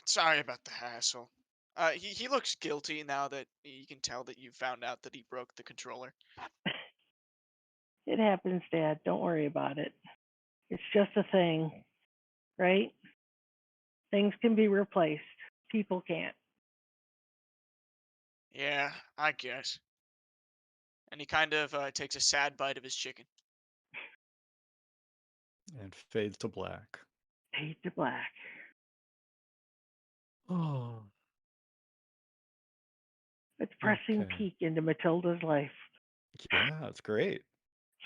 Sorry about the hassle. He looks guilty now that you can tell that you found out that he broke the controller. It happens, Dad. Don't worry about it. It's just a thing, right? Things can be replaced. People can't. Yeah, I guess. And he kind of takes a sad bite of his chicken. And fades to black. Fade to black. Oh. A depressing Okay. peek into Matilda's life. Yeah, it's great.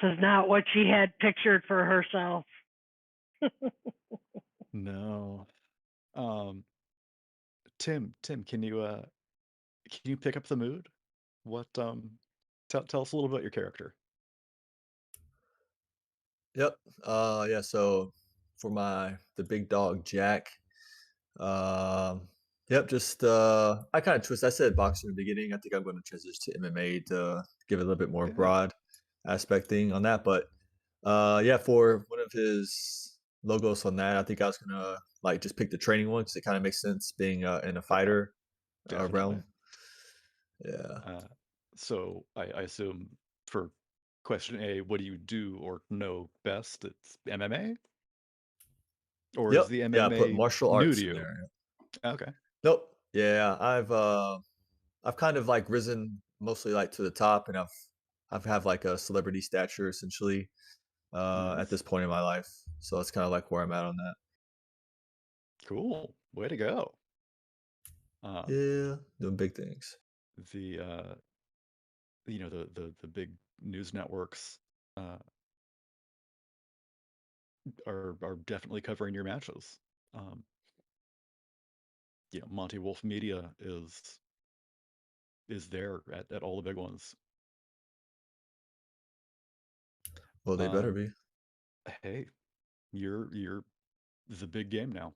This is not what she had pictured for herself. No. Tim, can you pick up the mood? What tell us a little about your character. Yep. Yeah. So for the big dog Jack, um, yep. Just I kind of twist. I said boxing in the beginning. I think I'm going to transition to MMA to give it a little bit more Yeah. broad aspect thing on that. But yeah, for one of his logos on that, I think I was gonna like just pick the training one because it kind of makes sense being in a fighter Definitely. realm. Yeah. So I assume for question A, what do you do or know best? It's MMA? Or is Yep. the Yeah. I put MMA martial new arts to in you? there. Okay. Nope. Yeah. I've kind of like risen mostly like to the top, and I've have like a celebrity stature essentially at Nice. this point in my life. So it's kind of like where I'm at on that. Cool. Way to go. Yeah, doing big things. The the big news networks are definitely covering your matches. Monty Wolf Media is there at all the big ones. Well, they better be. Hey, you're the big game now.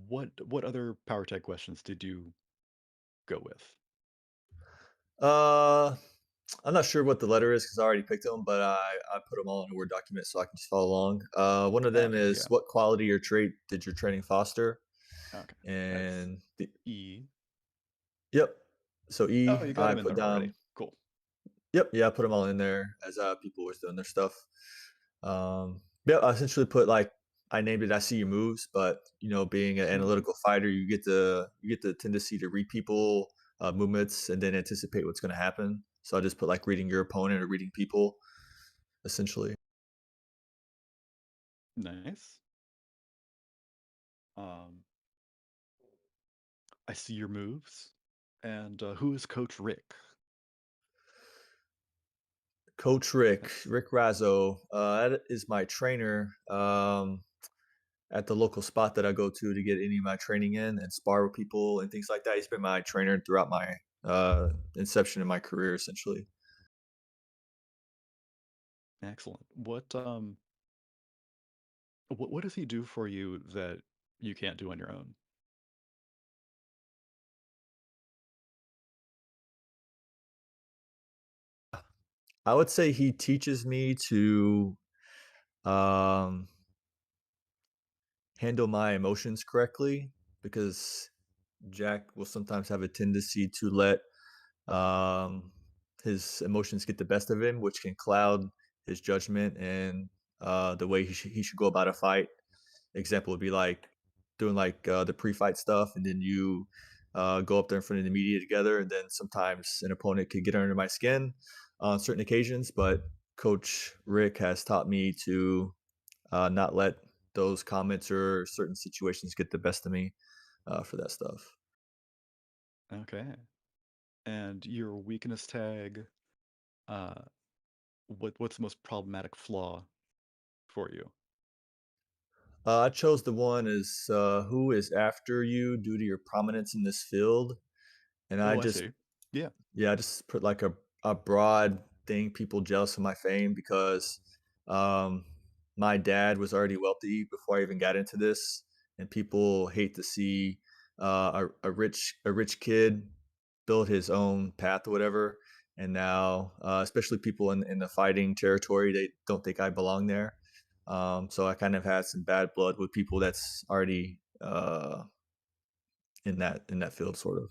What other power tag questions did you go with? I'm not sure what the letter is because I already picked them, but I put them all in a Word document so I can just follow along. One of them Okay, is yeah. what quality or trait did your training foster? Okay. And E. Yep. So E, Oh, you got I them in put there already. down. Cool. Yep. Yeah, I put them all in there as people was doing their stuff. Yeah, I essentially put like I named it. I see your moves, but being an analytical fighter, you get the tendency to read people movements and then anticipate what's going to happen. So I just put like reading your opponent or reading people, essentially. Nice. I see your moves. And who is Coach Rick? Coach Rick Razzo, that is my trainer at the local spot that I go to get any of my training in and spar with people and things like that. He's been my trainer throughout my inception in my career, essentially. Excellent. What does he do for you that you can't do on your own? I would say he teaches me to um, handle my emotions correctly because Jack will sometimes have a tendency to let um, his emotions get the best of him, which can cloud his judgment and the way he should go about a fight. Example would be like doing like the pre-fight stuff, and then you go up there in front of the media together, and then sometimes an opponent could get under my skin on certain occasions. But Coach Rick has taught me to not let those comments or certain situations get the best of me for that stuff. Okay. And your weakness tag, what's the most problematic flaw for you? I chose the one as who is after you due to your prominence in this field, and I Oh, I just see. Yeah. I just put like a broad thing, people jealous of my fame because um, my dad was already wealthy before I even got into this, and people hate to see a rich kid build his own path or whatever. And now, especially people in the fighting territory, they don't think I belong there. So I kind of had some bad blood with people that's already in that field, sort of.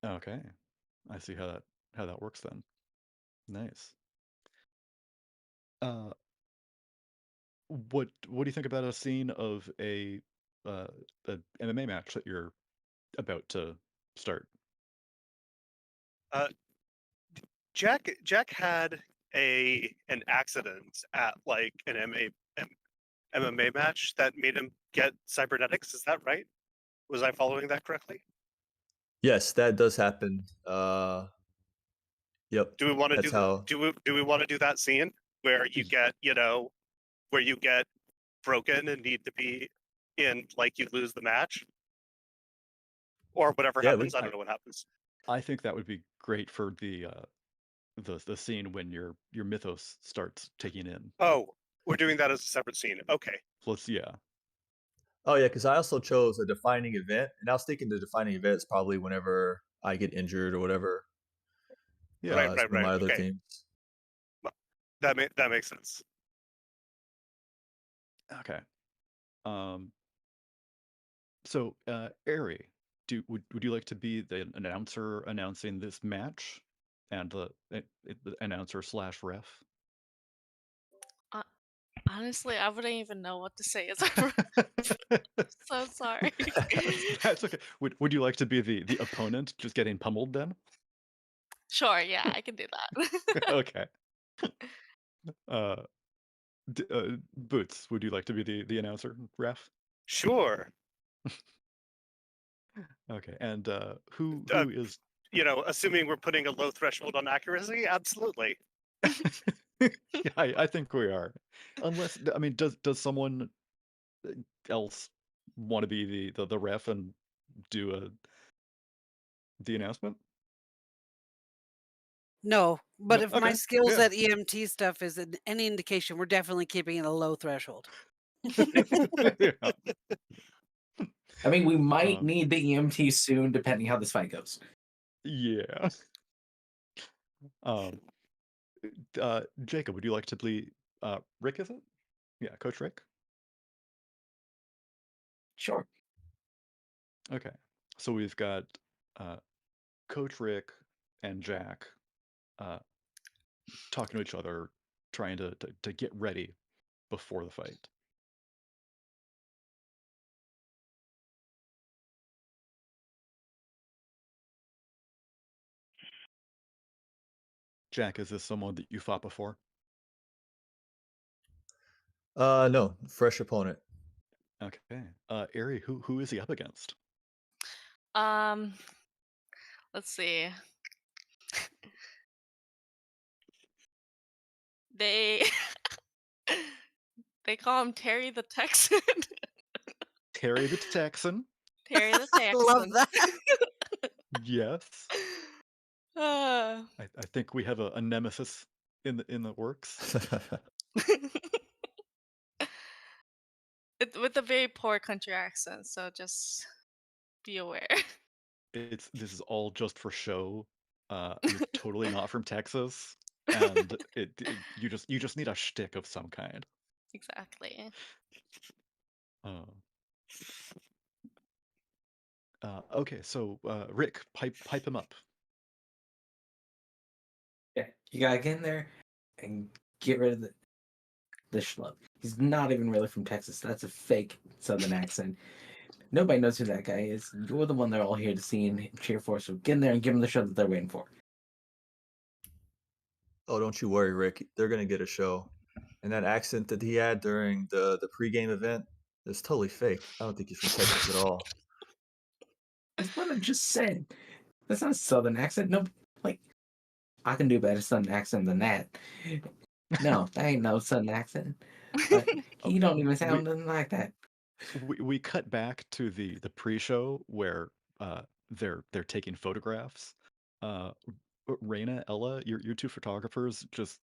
Okay. I see how that works then. Nice. Uh, what do you think about a scene of a MMA match that you're about to start? Uh, Jack had an accident at like an MMA match that made him get cybernetics. Is that right? Was I following that correctly? Yes, that does happen. Yep, Do we want to that's do the how. do we want to do that scene where you get where you get broken and need to be in, like, you lose the match or whatever Yeah, happens? I don't know what happens. I think that would be great for the scene when your mythos starts taking in. Oh, we're doing that as a separate scene. Okay. Plus, yeah. Oh yeah, because I also chose a defining event, and I was thinking the defining event is probably whenever I get injured or whatever. Yeah. Right, It's one of my other okay. teams. That makes sense. Okay. So, Ari, would you like to be the announcer announcing this match, and the announcer slash ref? Honestly, I wouldn't even know what to say as so sorry. That's okay. Would you like to be the opponent, just getting pummeled then? Sure, yeah, I can do that. Okay. Boots, would you like to be the announcer ref? Sure. Okay. And who Uh, is? Assuming we're putting a low threshold on accuracy, absolutely. Yeah, I think we are. Unless, I mean, does someone else want to be the ref and do the announcement? No, but No? if my Okay. skills Yeah. at EMT stuff is any indication, we're definitely keeping it a low threshold. Yeah. I mean, we might Um, need the EMT soon, depending how this fight goes. Yeah. Jacob, would you like to be Rick, is it? Yeah, Coach Rick? Sure. Okay. So we've got Coach Rick and Jack talking to each other, trying to get ready before the fight. Jack, is this someone that you fought before? No, fresh opponent. Okay. Ari, who is he up against? Um, let's see. They they call him Terry the Texan. Terry the Texan. Terry the I love Texan. that. Yes. Uh, I think we have a nemesis in the works. with a very poor country accent, so just be aware. This is all just for show. You're totally not from Texas, and you just need a shtick of some kind. Exactly. Okay, so Rick, pipe him up. Yeah, you gotta get in there and get rid of the schlub. He's not even really from Texas. That's a fake Southern accent. Nobody knows who that guy is. You're the one they're all here to see and cheer for. So get in there and give them the show that they're waiting for. Oh, don't you worry, Rick. They're gonna get a show. And that accent that he had during the pregame event is totally fake. I don't think he's from Texas at all. That's what I just said. That's not a southern accent. No, like I can do better southern accent than that. No, that ain't no southern accent. But he don't even sound nothing like that. We cut back to the pre-show where they're taking photographs. Raina, Ella, your two photographers just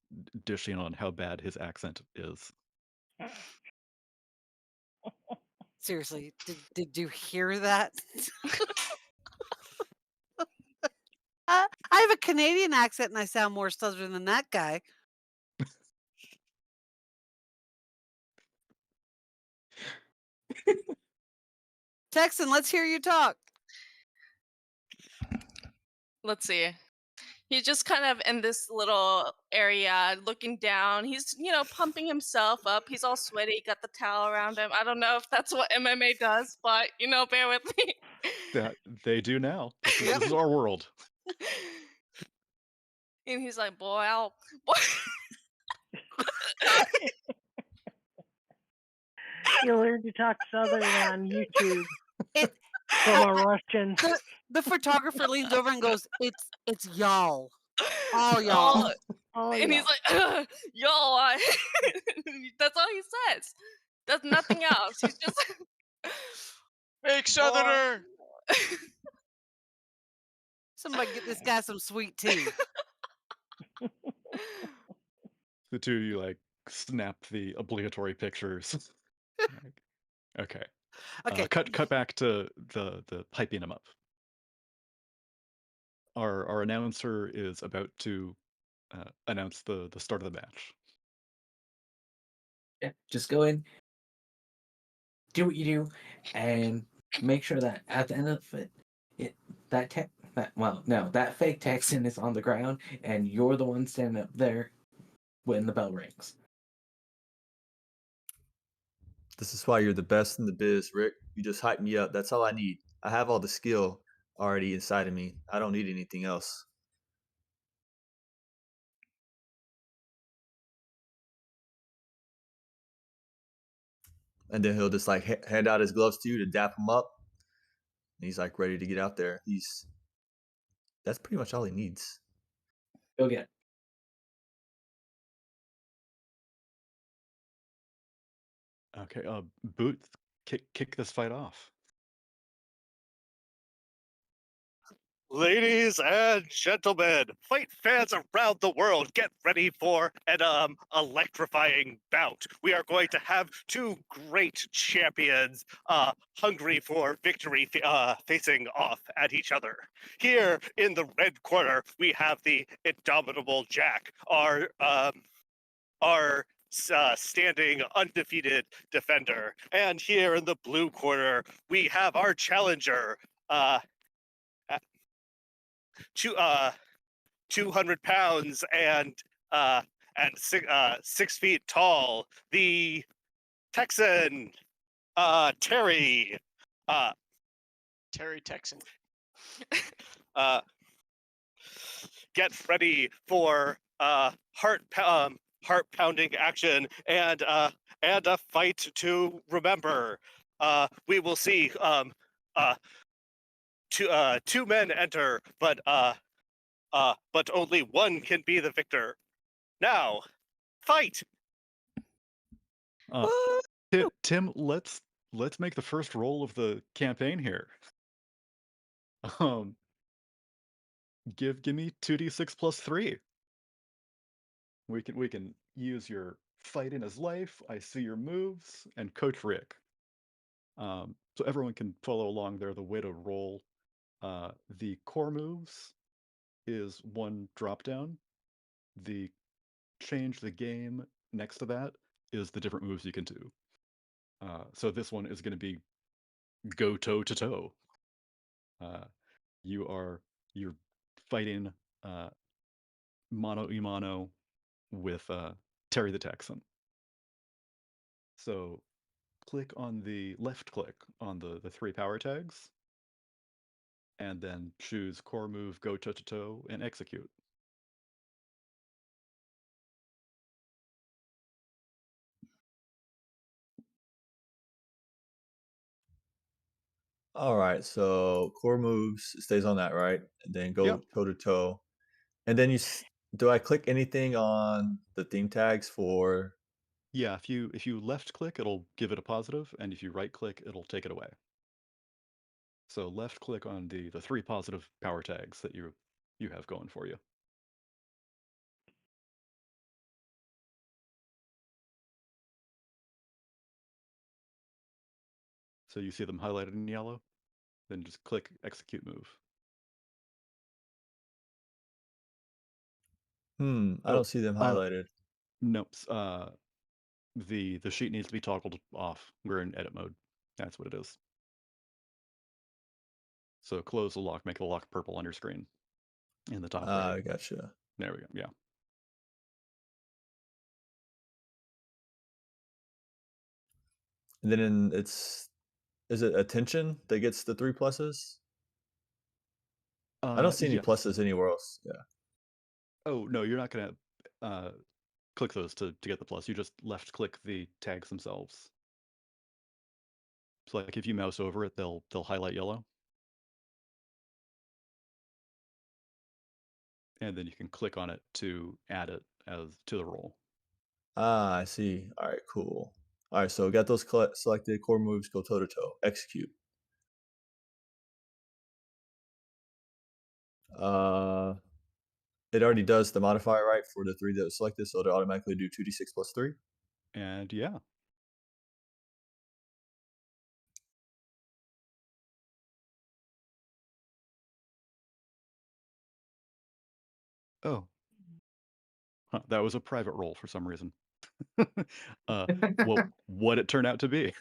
dishing on how bad his accent is. Seriously, did you hear that? I have a Canadian accent and I sound more southern than that guy. Texan, let's hear you talk. Let's see. He's just kind of in this little area looking down. He's, pumping himself up. He's all sweaty, got the towel around him. I don't know if that's what MMA does, but, bear with me. That they do now. This Yep. is our world. And he's like, boy. You learn to talk Southern on YouTube It from a Russian. the photographer leans over and goes, "It's y'all, all y'all." Oh, And he's like, yo, that's all he says. Does nothing else. He's just Fake Southerner. Somebody get this guy some sweet tea. The two of you snap the obligatory pictures. Okay. Okay. Cut back to the piping him up. Our announcer is about to announce the start of the match. Yeah, just go in, do what you do, and make sure that at the end of it, that fake Texan is on the ground, and you're the one standing up there when the bell rings. This is why you're the best in the biz, Rick. You just hype me up. That's all I need. I have all the skill already inside of me. I don't need anything else. And then he'll just hand out his gloves to you to dap him up. And he's ready to get out there. That's pretty much all he needs. Go get it. Okay, Boots, kick this fight off. Ladies and gentlemen, fight fans around the world, get ready for an electrifying bout. We are going to have two great champions hungry for victory facing off at each other. Here in the red corner, we have the indomitable Jack, our standing undefeated defender. And here in the blue corner, we have our challenger, 200 pounds and 6 feet tall, the Texan, Terry. Terry Texan. Get ready for heart-pounding action and a fight to remember. We will see two men enter, but only one can be the victor. Now, fight! Tim, let's make the first roll of the campaign here. Give me 2d6 plus 3. We can use your fight in his life. I see your moves, and Coach Rick. So everyone can follow along there. The way to roll the core moves is one drop down. The change the game next to that is the different moves you can do. So this one is going to be go toe to toe. You're fighting mano a mano with Terry the Texan. So left click on the 3 power tags, and then choose core move, go toe to toe, and execute. All right, so core moves stays on that, right? And then go Yep. toe to toe. And then do I click anything on the theme tags for? Yeah, if you left click, it'll give it a positive, and if you right click, it'll take it away. So left click on the 3 positive power tags that you have going for you. So you see them highlighted in yellow, then just click execute move. I don't see them highlighted. Nope. The sheet needs to be toggled off. We're in edit mode. That's what it is. So close the lock, make the lock purple on your screen in the top right. Gotcha. There we go. Yeah. And then is it attention that gets the 3 pluses? I don't see any Yes. pluses anywhere else. Yeah. Oh no, you're not gonna click those to get the plus. You just left click the tags themselves. So like if you mouse over it, they'll highlight yellow. And then you can click on it to add it as to the roll. I see. All right, cool. All right, so got those selected core moves, go toe to toe, execute. It already does the modifier, right, for the 3 that was selected, so it'll automatically do 2d6 plus 3. And yeah. Oh. Huh, that was a private roll for some reason. What it turned out to be?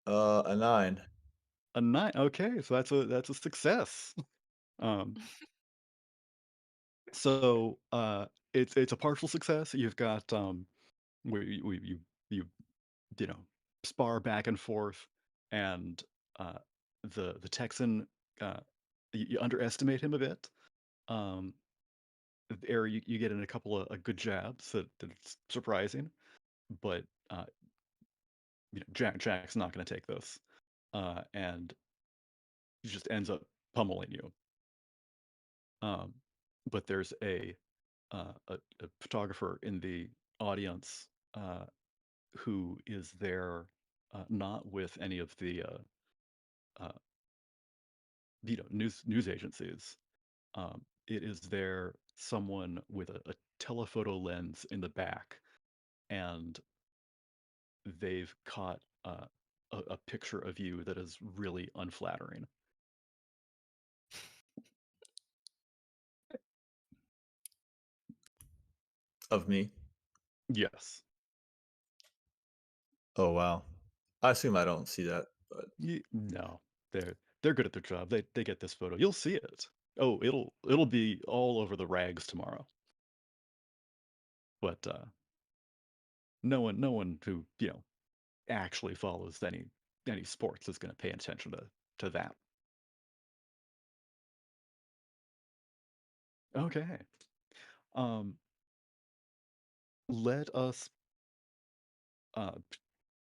A 9. A 9. Okay, so that's a success. So it's a partial success. You've got where you spar back and forth, and the Texan you underestimate him a bit. There you get in a couple of good jabs that's surprising, but Jack's not going to take this, and he just ends up pummeling you. But there's a photographer in the audience who is there, not with any of the news agencies. It is there someone with a telephoto lens in the back, and they've caught a picture of you that is really unflattering. Of me? Yes. Oh, wow. I assume I don't see that, but No, they're good at their job. They get this photo. You'll see it. Oh, it'll be all over the rags tomorrow. But no one who actually follows any sports is going to pay attention to that. Okay. Let us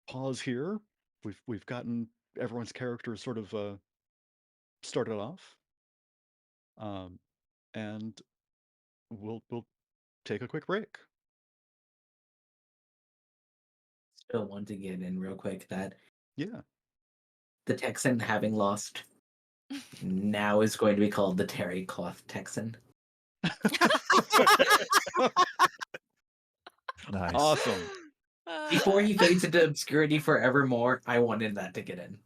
pause here. We've gotten everyone's characters sort of started off, and we'll take a quick break. Still want to get in real quick that Yeah. the Texan, having lost, now is going to be called the Terry Cloth Texan. nice. Awesome. Before he fades into obscurity forevermore, I wanted that to get in.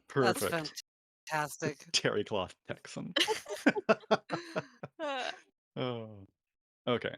Perfect. That's fantastic. Terry Cloth Texan. Oh. Okay.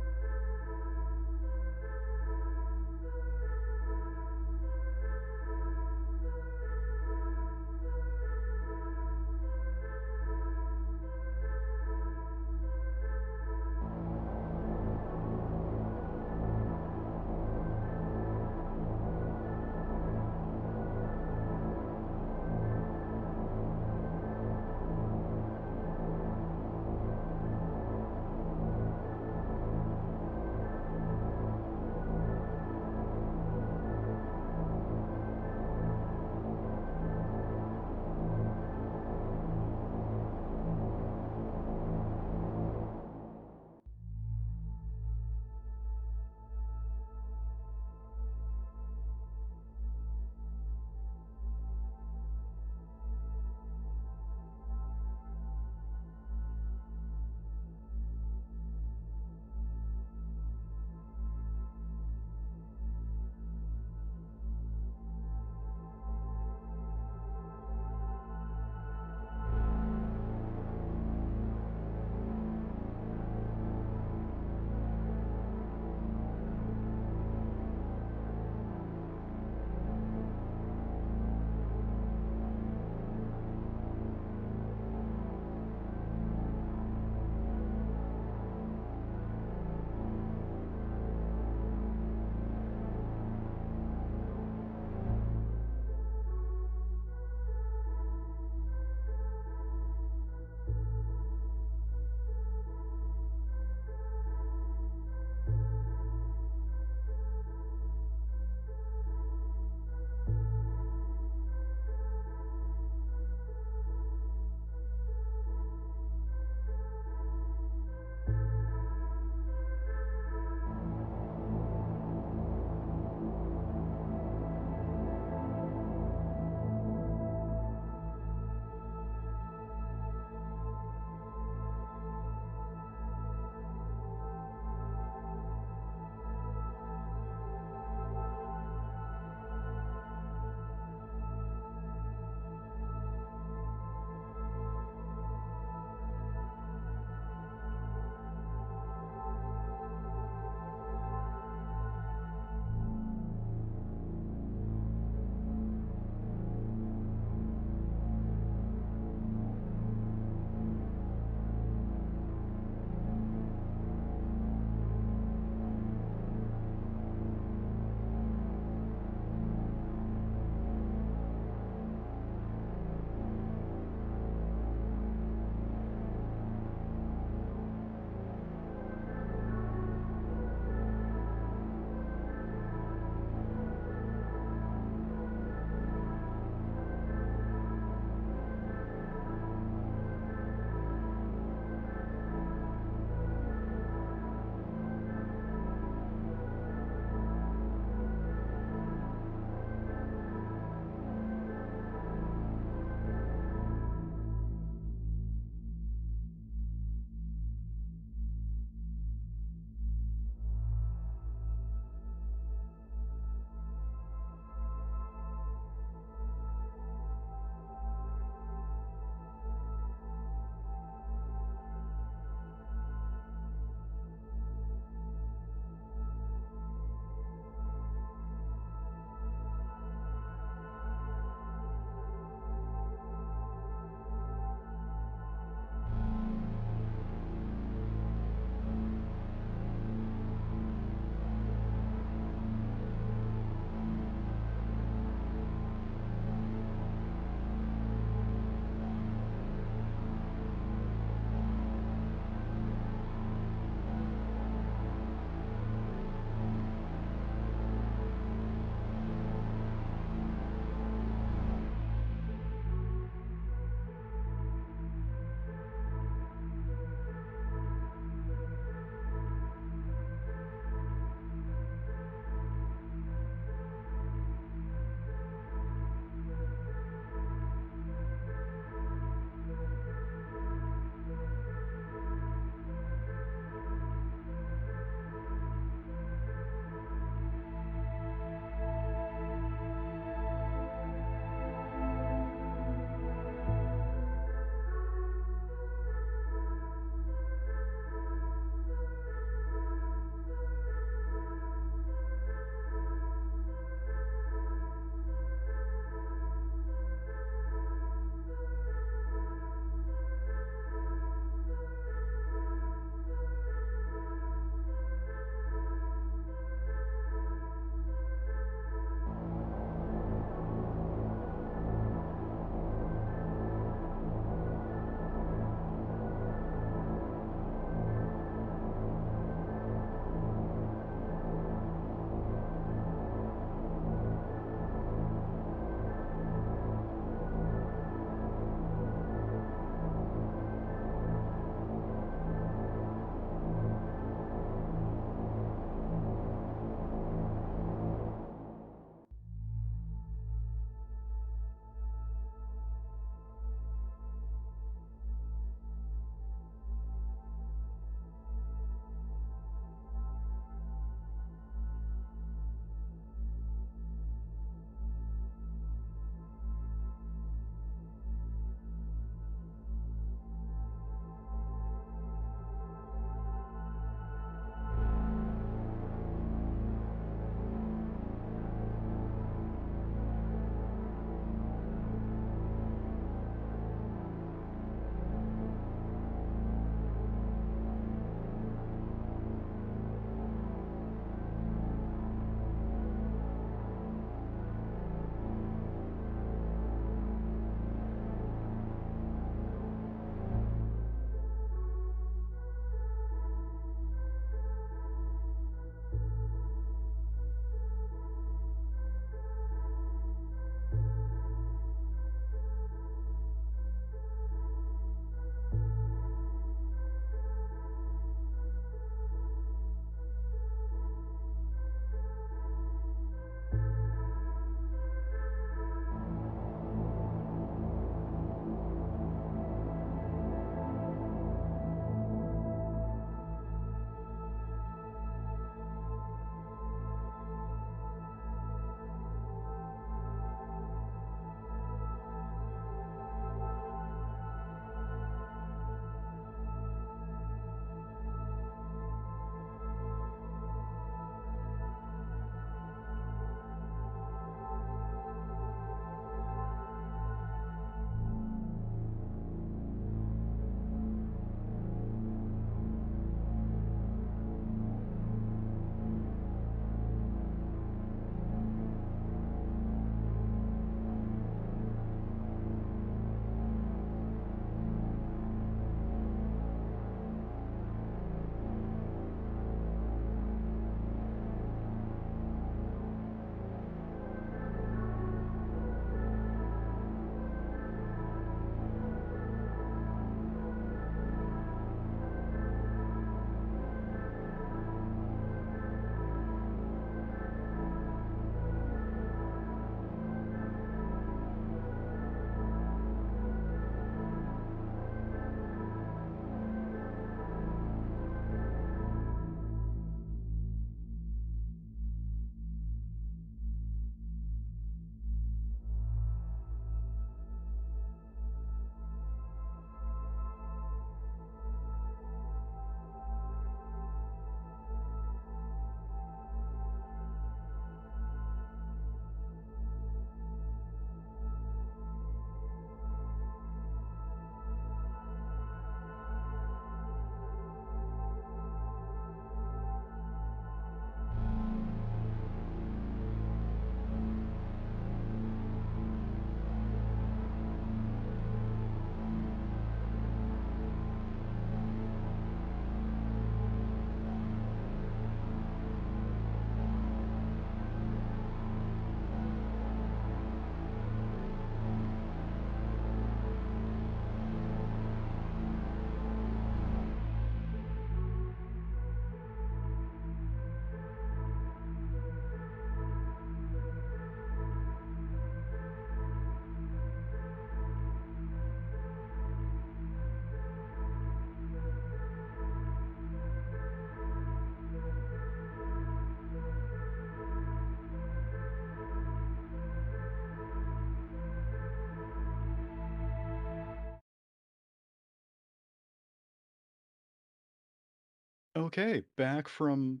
Okay, back from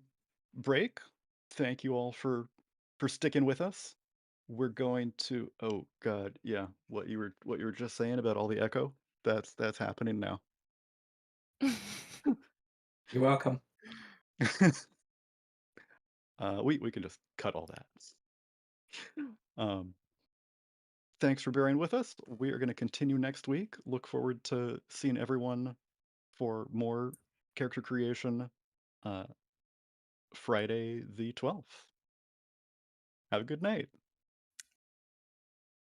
break. Thank you all for sticking with us. We're going to oh god, yeah, what you were just saying about all the echo, that's happening now. You're welcome. We can just cut all that. Thanks for bearing with us. We are going to continue next week. Look forward to seeing everyone for more character creation Friday the 12th. Have a good night.